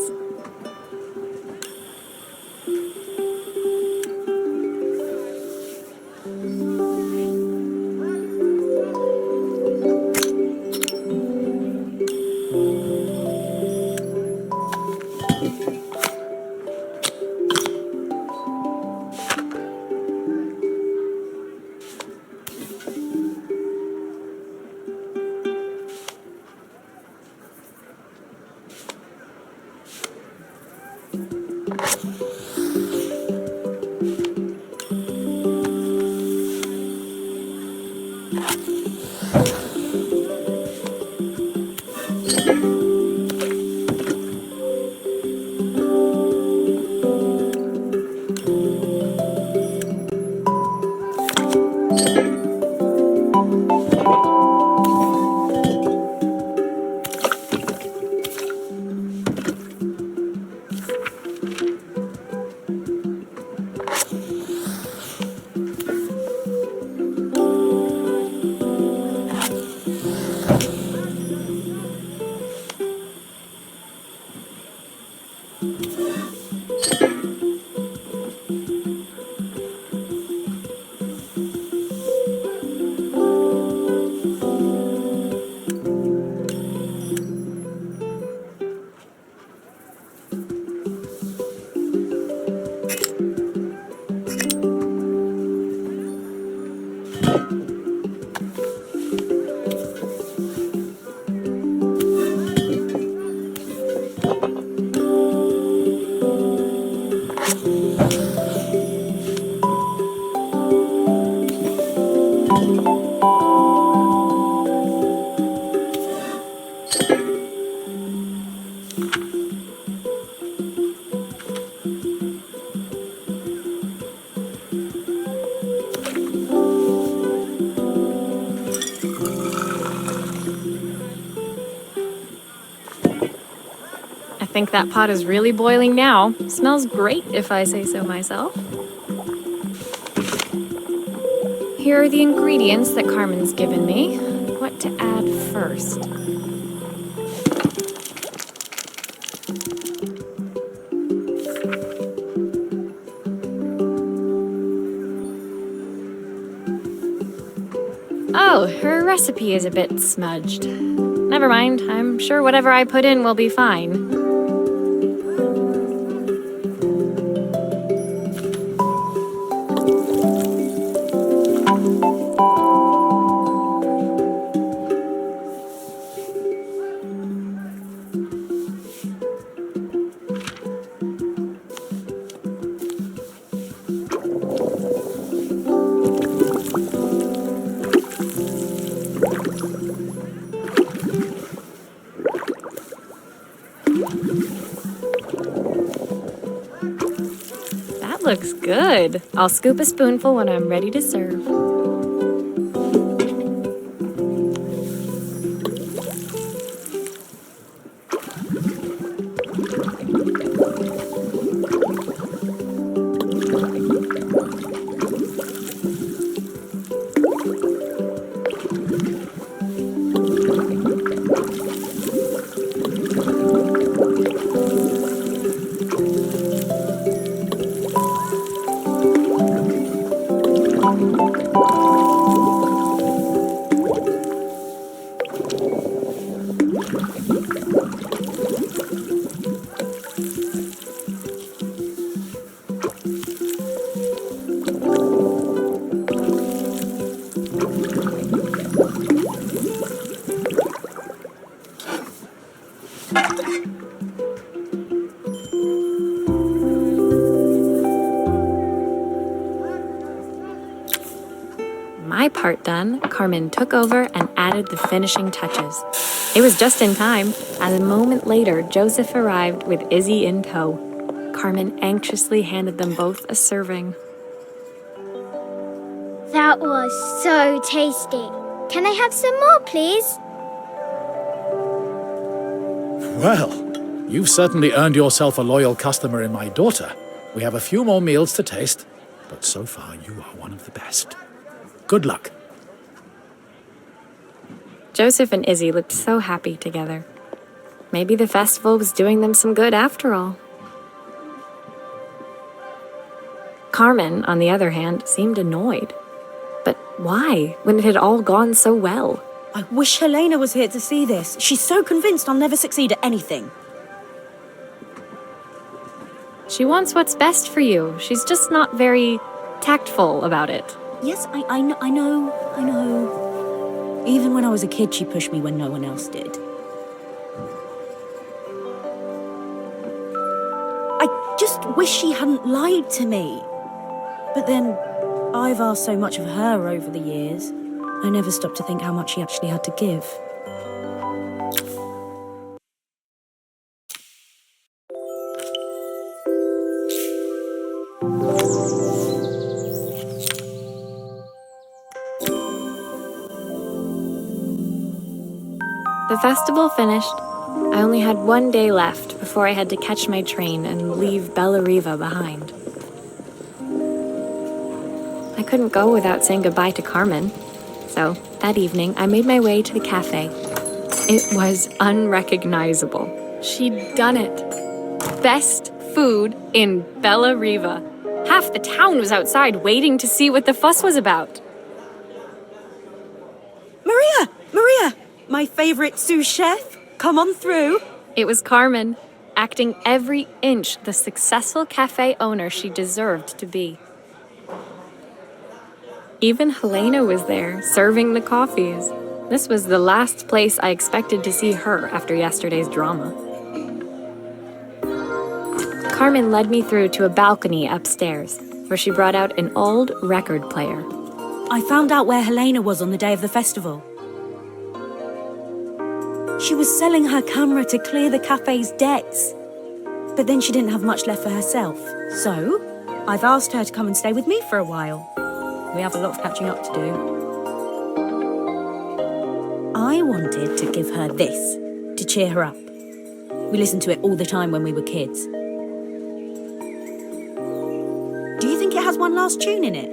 [SPEAKER 1] think that pot is really boiling now. Smells great if I say so myself. Here are the ingredients that Carmen's given me. What to add first? Oh, her recipe is a bit smudged. Never mind, I'm sure whatever I put in will be fine. That looks good. I'll scoop a spoonful when I'm ready to serve. My part done, Carmen took over and added the finishing touches. It was just in time, as a moment later, Joseph arrived with Izzy in tow. Carmen anxiously handed them both a serving.
[SPEAKER 2] That was so tasty. Can I have some more, please?
[SPEAKER 4] Well, you've certainly earned yourself a loyal customer in my daughter. We have a few more meals to taste, but so far you are one of the best. Good luck.
[SPEAKER 1] Joseph and Izzy looked so happy together. Maybe the festival was doing them some good after all. Carmen, on the other hand, seemed annoyed. But why, when it had all gone so well?
[SPEAKER 5] I wish Helena was here to see this. She's so convinced I'll never succeed at anything.
[SPEAKER 1] She wants what's best for you. She's just not very tactful about it.
[SPEAKER 5] Yes, I know. Even when I was a kid, she pushed me when no one else did. I just wish she hadn't lied to me. But then, I've asked so much of her over the years. I never stopped to think how much she actually had to give.
[SPEAKER 1] The festival finished. I only had one day left before I had to catch my train and leave Bella Riva behind. I couldn't go without saying goodbye to Carmen. So, that evening, I made my way to the cafe. It was unrecognizable. She'd done it. Best food in Bella Riva. Half the town was outside waiting to see what the fuss was about.
[SPEAKER 5] Maria! My favorite sous chef. Come on through.
[SPEAKER 1] It was Carmen, acting every inch the successful cafe owner she deserved to be. Even Helena was there, serving the coffees. This was the last place I expected to see her after yesterday's drama. Carmen led me through to a balcony upstairs, where she brought out an old record player.
[SPEAKER 5] I found out where Helena was on the day of the festival. She was selling her camera to clear the cafe's debts. But then she didn't have much left for herself. So, I've asked her to come and stay with me for a while. We have a lot of catching up to do. I wanted to give her this to cheer her up. We listened to it all the time when we were kids. Do you think it has one last tune in it?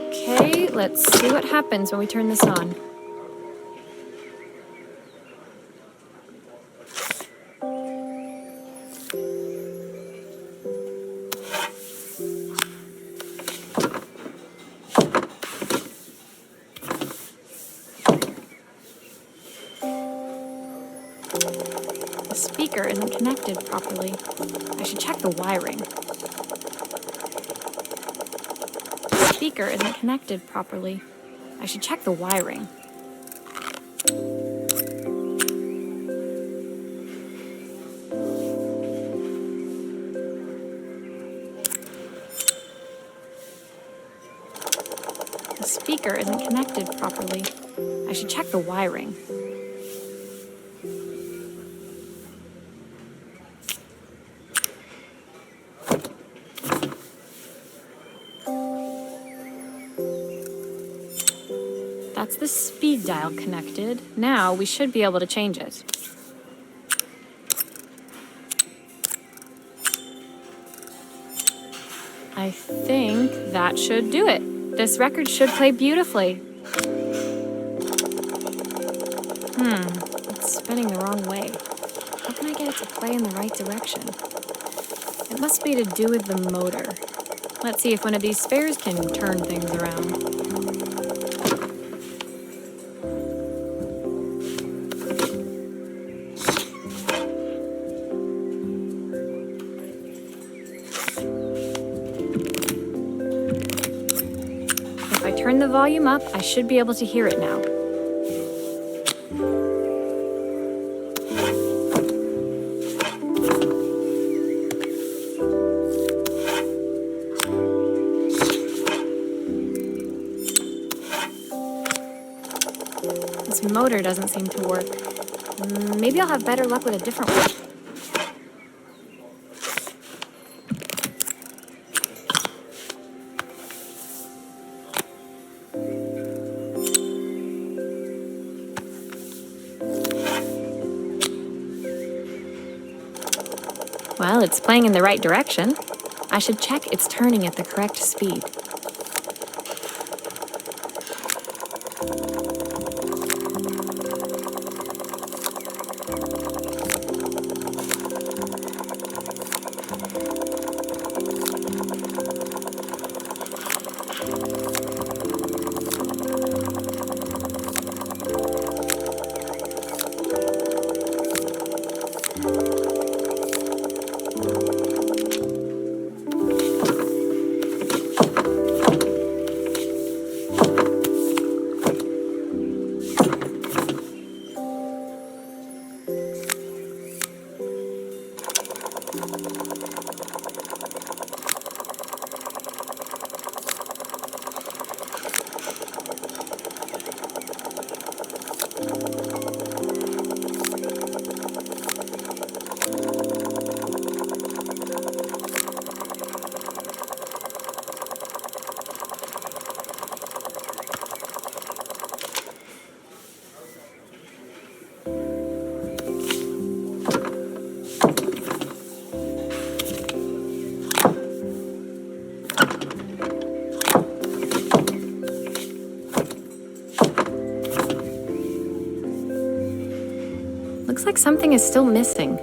[SPEAKER 1] Okay, let's see what happens when we turn this on. The speaker isn't connected properly. I should check the wiring. The speaker isn't connected properly. I should check the wiring. The speaker isn't connected properly. I should check the wiring. That's the speed dial connected. Now we should be able to change it. I think that should do it. This record should play beautifully. It's spinning the wrong way. How can I get it to play in the right direction? It must be to do with the motor. Let's see if one of these spares can turn things around. If I turn the volume up, I should be able to hear it now. This motor doesn't seem to work. Maybe I'll have better luck with a different one. Well, it's playing in the right direction. I should check it's turning at the correct speed. Looks like something is still missing.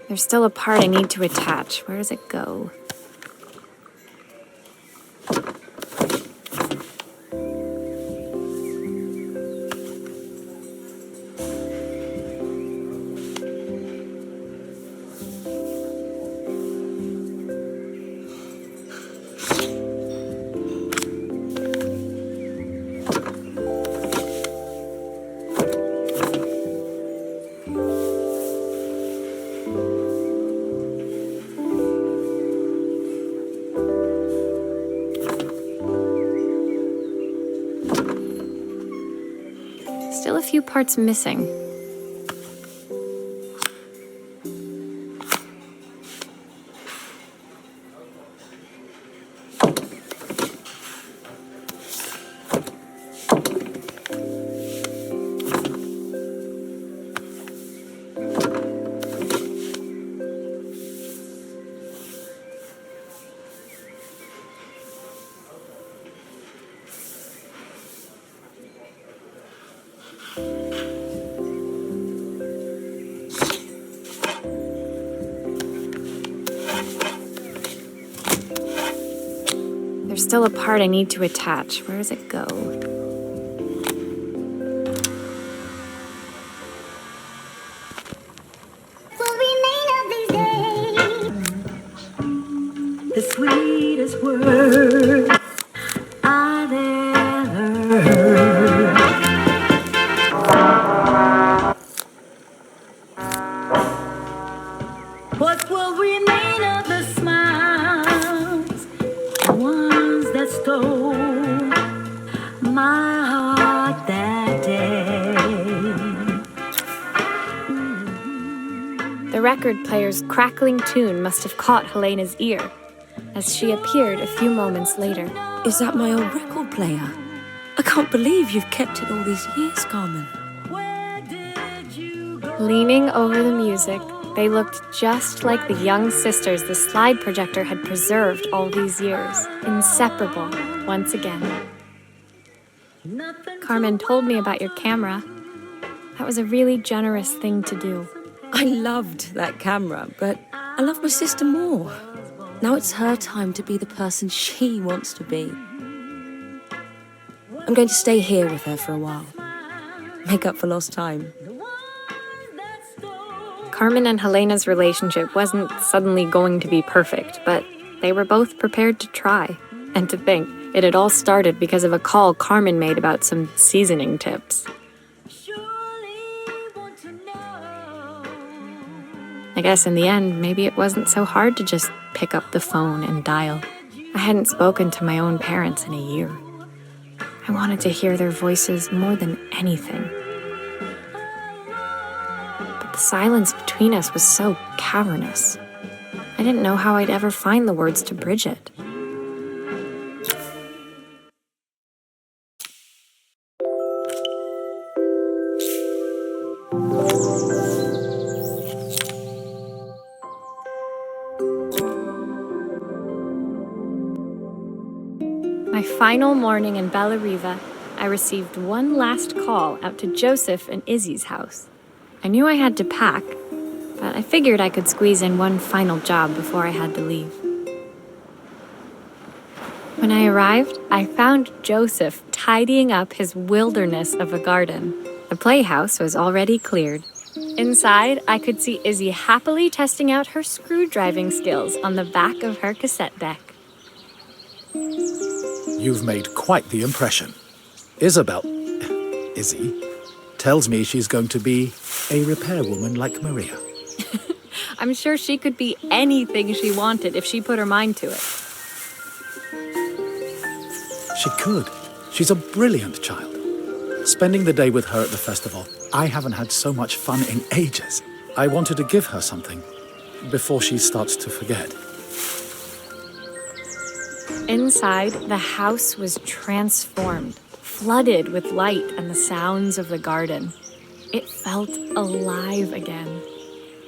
[SPEAKER 1] There's still a part I need to attach. Where does it go? few parts missing. There's still a part I need to attach. Where does it go?
[SPEAKER 5] The sweetest word I've ever heard. What will remain of the smiles, the ones that stole my heart that day?
[SPEAKER 1] The record player's crackling tune must have caught Helena's ear, as she appeared a few moments later.
[SPEAKER 6] Is that my old record player? I can't believe you've kept it all these years, Carmen.
[SPEAKER 1] Leaning over the music, they looked just like the young sisters the slide projector had preserved all these years, inseparable once again. Carmen told me about your camera. That was a really generous thing to do.
[SPEAKER 6] I loved that camera, but I love my sister more. Now it's her time to be the person she wants to be. I'm going to stay here with her for a while. Make up for lost time.
[SPEAKER 1] Carmen and Helena's relationship wasn't suddenly going to be perfect, but they were both prepared to try. And to think, it had all started because of a call Carmen made about some seasoning tips. I guess in the end, maybe it wasn't so hard to just pick up the phone and dial. I hadn't spoken to my own parents in a year. I wanted to hear their voices more than anything. But the silence between us was so cavernous. I didn't know how I'd ever find the words to bridge it. My final morning in Bella Riva, I received one last call out to Joseph and Izzy's house. I knew I had to pack, but I figured I could squeeze in one final job before I had to leave. When I arrived, I found Joseph tidying up his wilderness of a garden. The playhouse was already cleared. Inside, I could see Izzy happily testing out her screw-driving skills on the back of her cassette deck.
[SPEAKER 4] You've made quite the impression. Izzy, tells me she's going to be a repairwoman like Maria.
[SPEAKER 1] I'm sure she could be anything she wanted if she put her mind to it.
[SPEAKER 4] She could. She's a brilliant child. Spending the day with her at the festival, I haven't had so much fun in ages. I wanted to give her something before she starts to forget.
[SPEAKER 1] Inside, the house was transformed, flooded with light and the sounds of the garden. It felt alive again.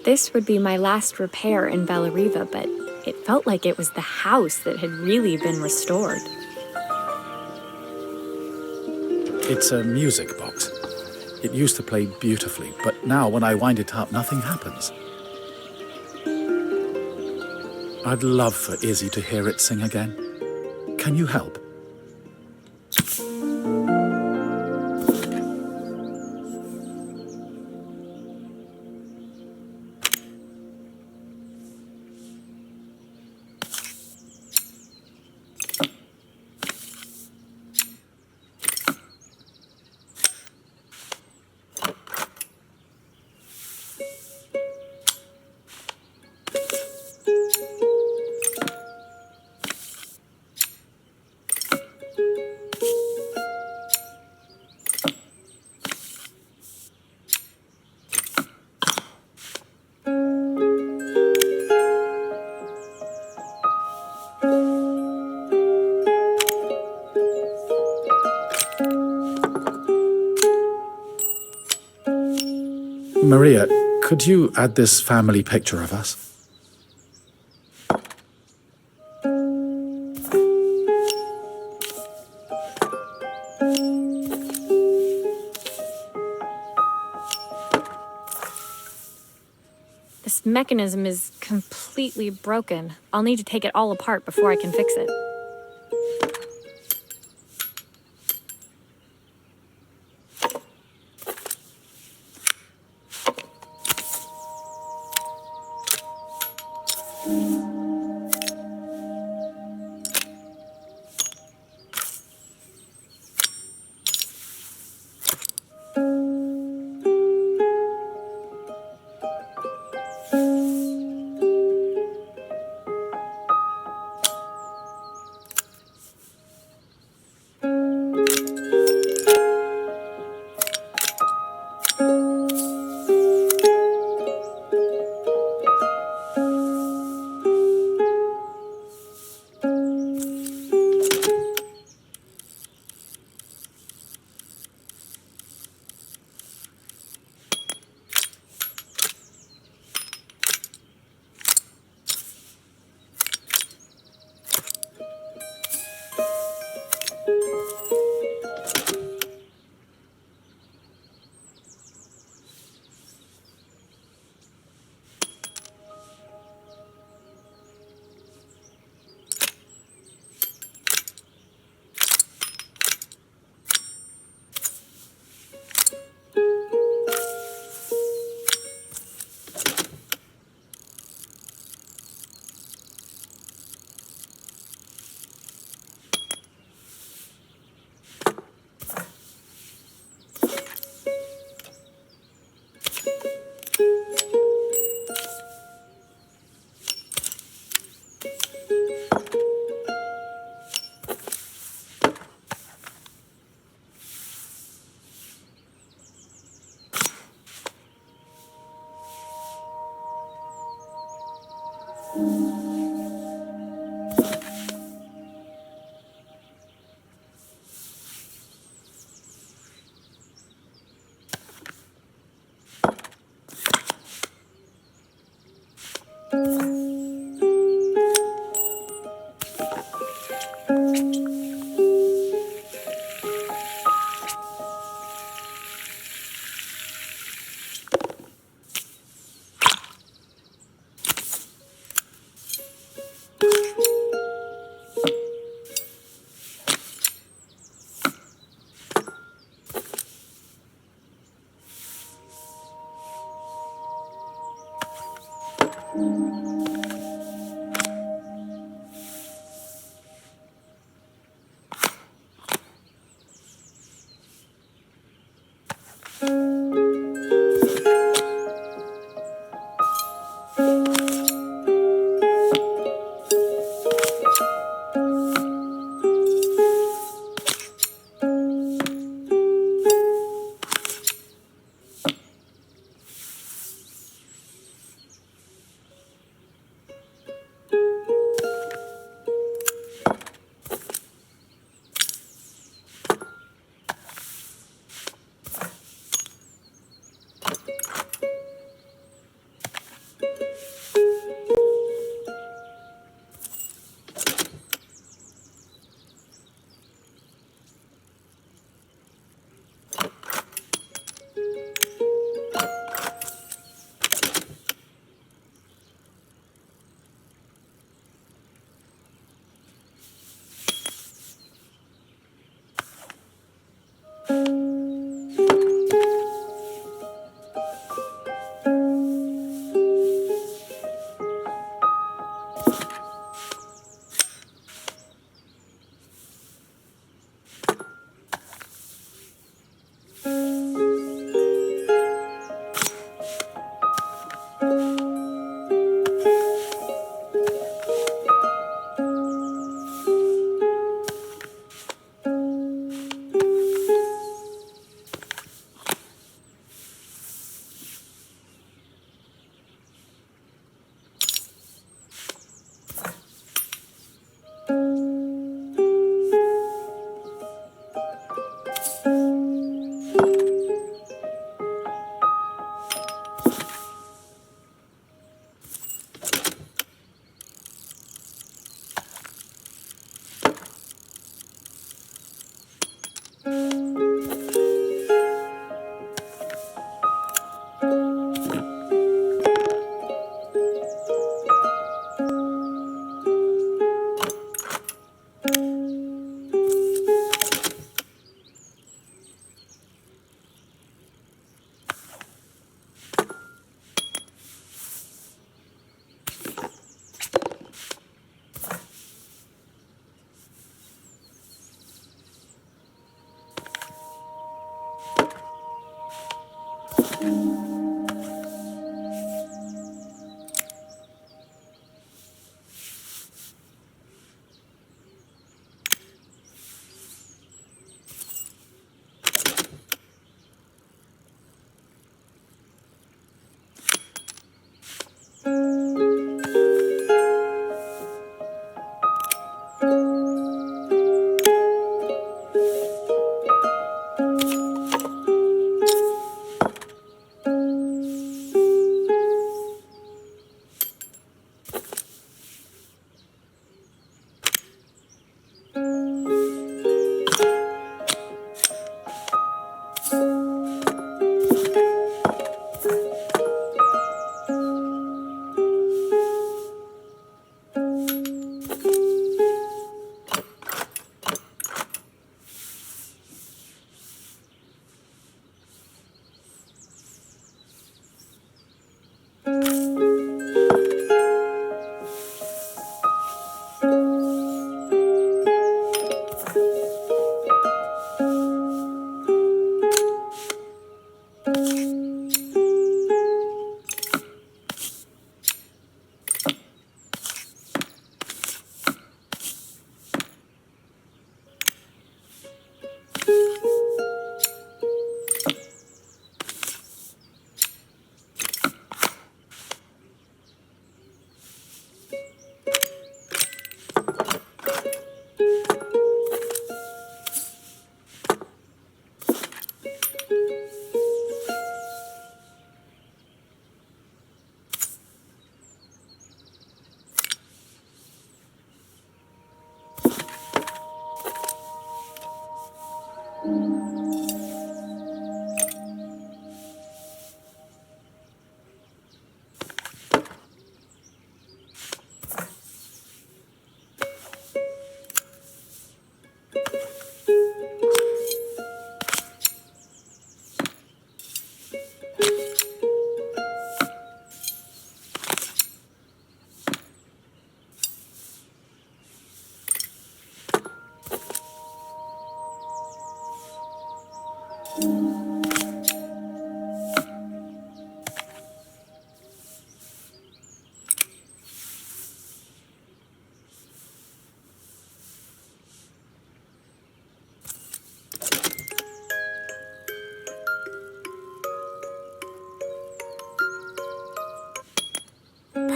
[SPEAKER 1] This would be my last repair in Bella Riva, but it felt like it was the house that had really been restored.
[SPEAKER 4] It's a music box. It used to play beautifully, but now when I wind it up, nothing happens. I'd love for Izzy to hear it sing again. Can you help? Maria, could you add this family picture of us?
[SPEAKER 1] This mechanism is completely broken. I'll need to take it all apart before I can fix it.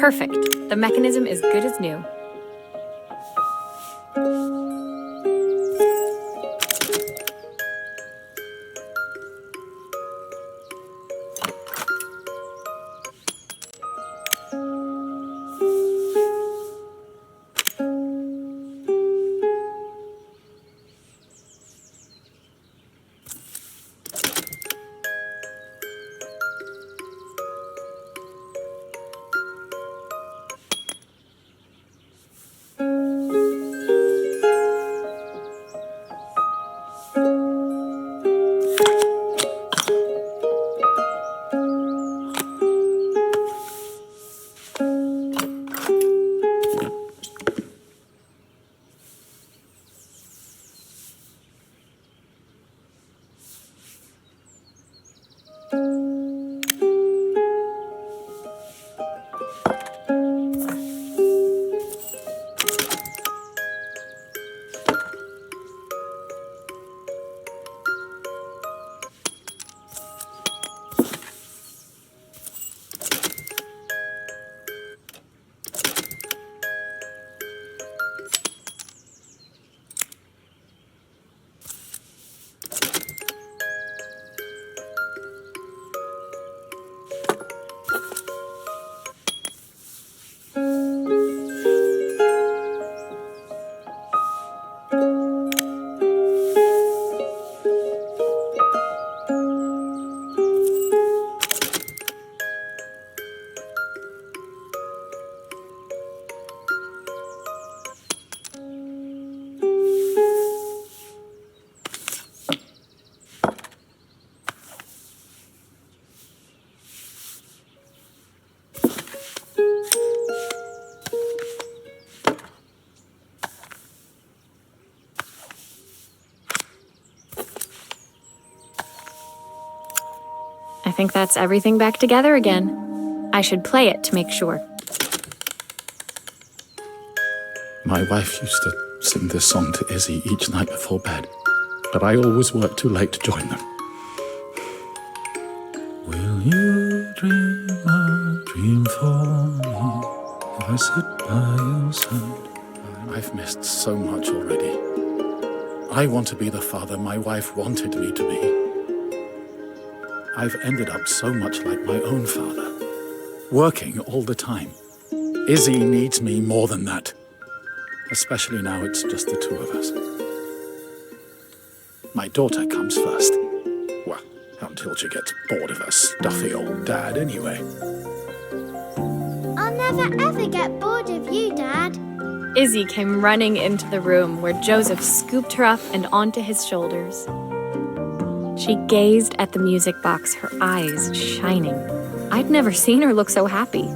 [SPEAKER 1] Perfect. The mechanism is good as new. I think that's everything back together again. I should play it to make sure.
[SPEAKER 4] My wife used to sing this song to Izzy each night before bed, but I always worked too late to join them. Will you dream a dream for me if I sit by your side? I've missed so much already. I want to be the father my wife wanted me to be. I've ended up so much like my own father, working all the time. Izzy needs me more than that, especially now it's just the two of us. My daughter comes first. Well, until she gets bored of her stuffy old dad anyway.
[SPEAKER 2] I'll never ever get bored of you, Dad.
[SPEAKER 1] Izzy came running into the room where Joseph scooped her up and onto his shoulders. She gazed at the music box, her eyes shining. I'd never seen her look so happy.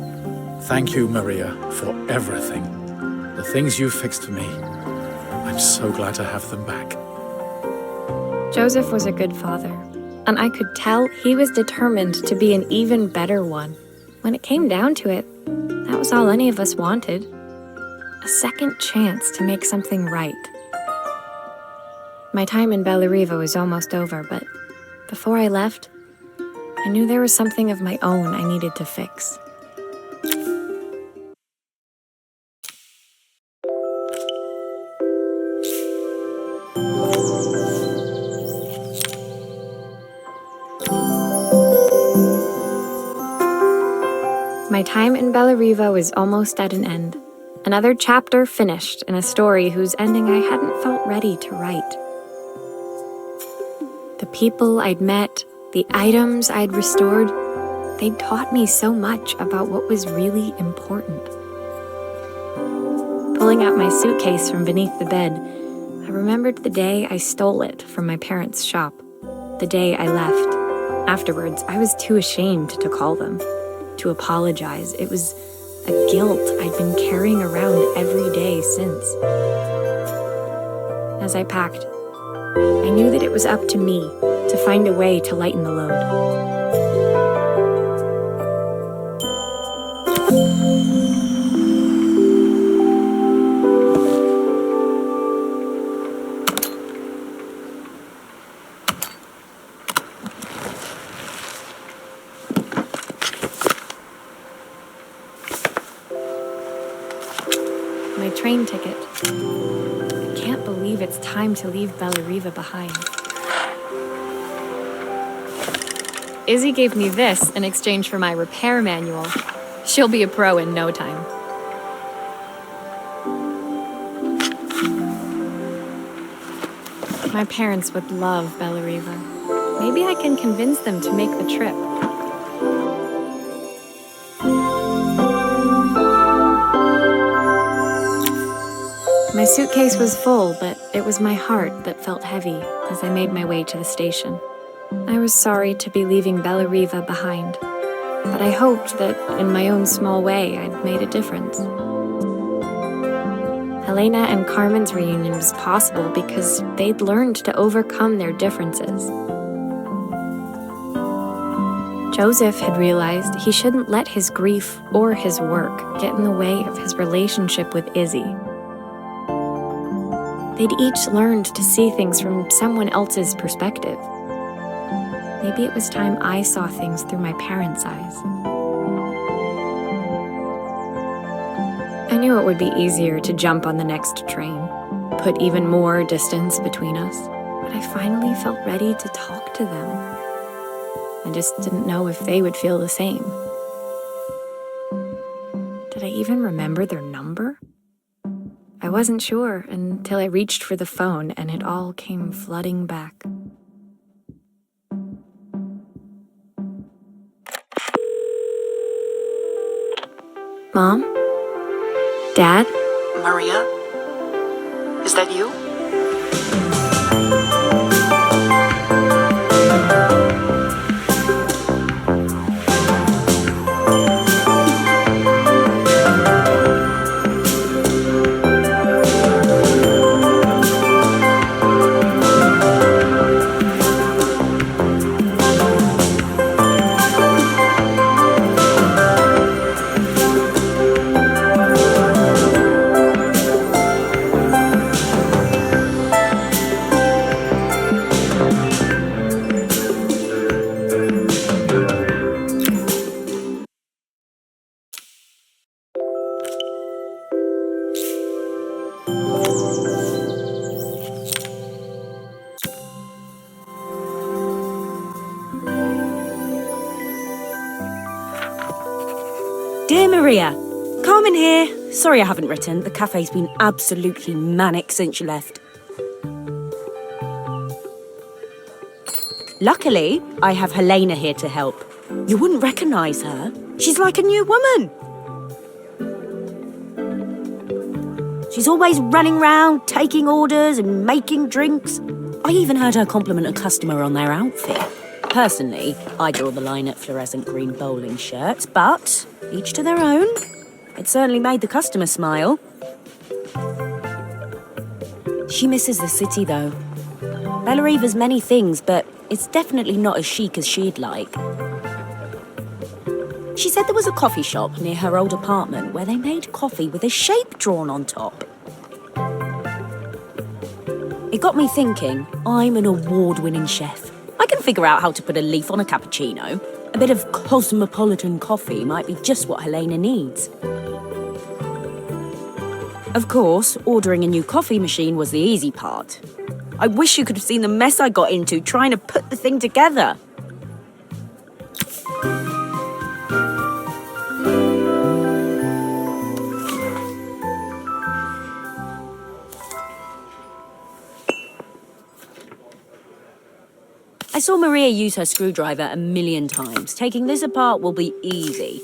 [SPEAKER 4] Thank you, Maria, for everything. The things you fixed for me. I'm so glad to have them back.
[SPEAKER 1] Joseph was a good father, and I could tell he was determined to be an even better one. When it came down to it, that was all any of us wanted. A second chance to make something right. My time in Bellariva was almost over, but before I left, I knew there was something of my own I needed to fix. My time in Bellariva was almost at an end. Another chapter finished in a story whose ending I hadn't felt ready to write. The people I'd met, the items I'd restored, they'd taught me so much about what was really important. Pulling out my suitcase from beneath the bed, I remembered the day I stole it from my parents' shop, the day I left. Afterwards, I was too ashamed to call them, to apologize. It was a guilt I'd been carrying around every day since. As I packed, I knew that it was up to me to find a way to lighten the load. My train ticket. I can't believe it's time to leave Bellariva behind. Izzy gave me this in exchange for my repair manual. She'll be a pro in no time. My parents would love Bellariva. Maybe I can convince them to make the trip. My suitcase was full, but it was my heart that felt heavy as I made my way to the station. I was sorry to be leaving Bellariva behind, but I hoped that, in my own small way, I'd made a difference. Helena and Carmen's reunion was possible because they'd learned to overcome their differences. Joseph had realized he shouldn't let his grief or his work get in the way of his relationship with Izzy. They'd each learned to see things from someone else's perspective. Maybe it was time I saw things through my parents' eyes. I knew it would be easier to jump on the next train, put even more distance between us, but I finally felt ready to talk to them. I just didn't know if they would feel the same. Did I even remember their number? I wasn't sure until I reached for the phone and it all came flooding back. Mom? Dad?
[SPEAKER 7] Maria? Is that you?
[SPEAKER 5] Dear Maria, Carmen here. Sorry I haven't written. The cafe's been absolutely manic since you left. Luckily, I have Helena here to help. You wouldn't recognise her. She's like a new woman. She's always running round, taking orders and making drinks. I even heard her compliment a customer on their outfit. Personally, I draw the line at fluorescent green bowling shirts, but each to their own. It certainly made the customer smile. She misses the city, though. Bellariva's many things, but it's definitely not as chic as she'd like. She said there was a coffee shop near her old apartment where they made coffee with a shape drawn on top. It got me thinking, I'm an award-winning chef. I can figure out how to put a leaf on a cappuccino. A bit of cosmopolitan coffee might be just what Helena needs. Of course, ordering a new coffee machine was the easy part. I wish you could have seen the mess I got into trying to put the thing together. I saw Maria use her screwdriver 1,000,000 times. Taking this apart will be easy.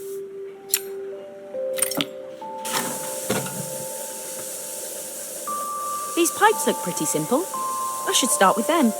[SPEAKER 5] These pipes look pretty simple. I should start with them.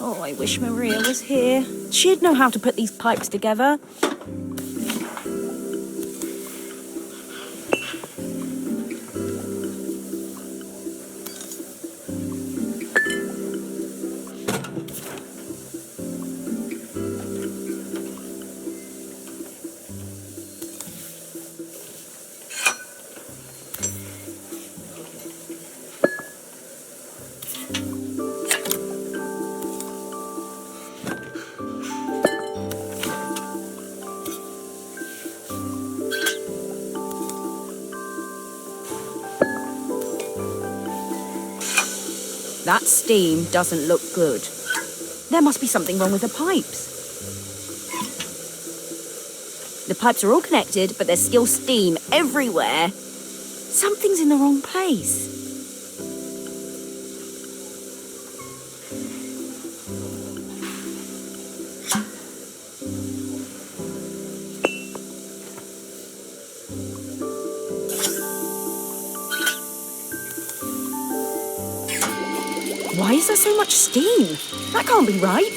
[SPEAKER 5] Oh, I wish Maria was here. She'd know how to put these pipes together. That steam doesn't look good. There must be something wrong with the pipes. The pipes are all connected, but there's still steam everywhere. Something's in the wrong place. Why is there so much steam? That can't be right.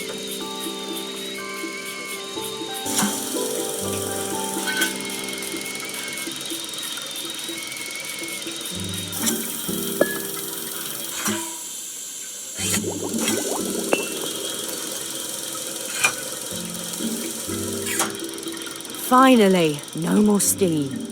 [SPEAKER 5] Finally, no more steam.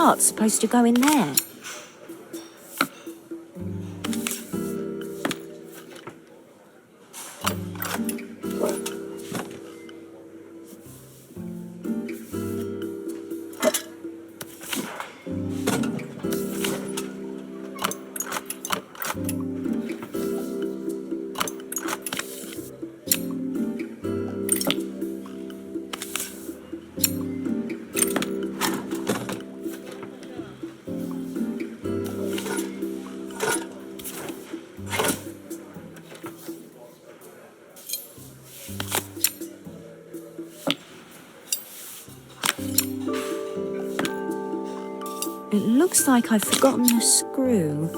[SPEAKER 5] parts supposed to go in there? It looks like I've forgotten a screw.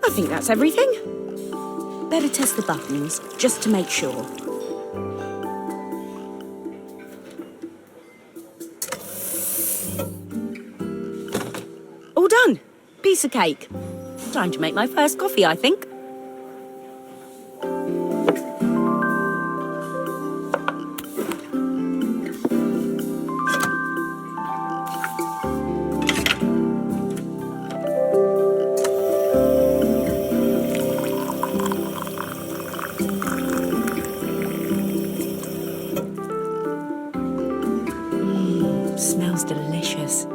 [SPEAKER 5] I think that's everything. Better test the buttons, just to make sure. All done. Piece of cake. Time to make my first coffee, I think. Smells delicious.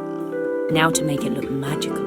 [SPEAKER 5] Now to make it look magical.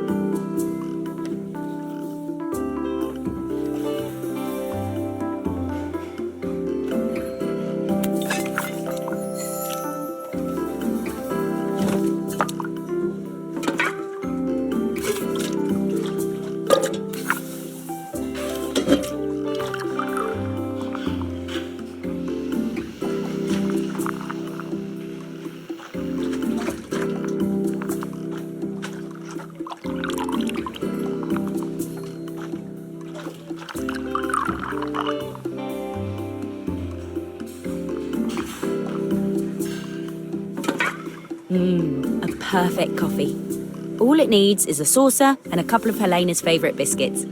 [SPEAKER 5] A perfect coffee. All it needs is a saucer and a couple of Helena's favourite biscuits.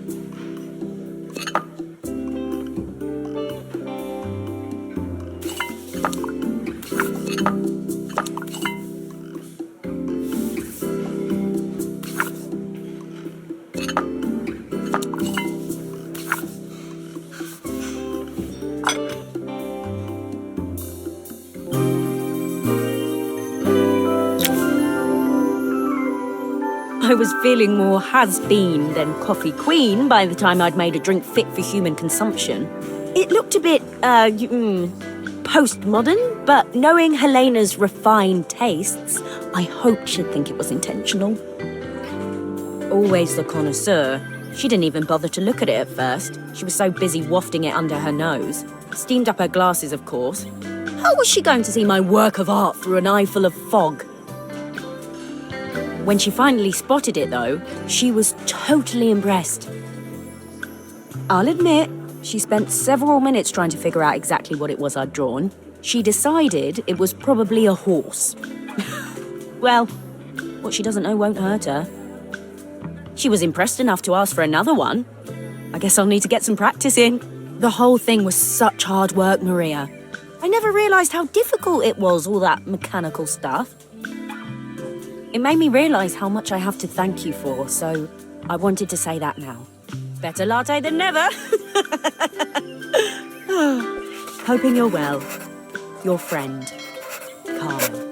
[SPEAKER 5] I was feeling more has-been than coffee queen by the time I'd made a drink fit for human consumption. It looked a bit, postmodern, but knowing Helena's refined tastes, I hoped she'd think it was intentional. Always the connoisseur, she didn't even bother to look at it at first. She was so busy wafting it under her nose. Steamed up her glasses, of course. How was she going to see my work of art through an eyeful of fog? When she finally spotted it, though, she was totally impressed. I'll admit, she spent several minutes trying to figure out exactly what it was I'd drawn. She decided it was probably a horse. Well, what she doesn't know won't hurt her. She was impressed enough to ask for another one. I guess I'll need to get some practice in. The whole thing was such hard work, Maria. I never realised how difficult it was, all that mechanical stuff. It made me realise how much I have to thank you for, so I wanted to say that now. Better latte than never. Hoping you're well. Your friend, Carmen.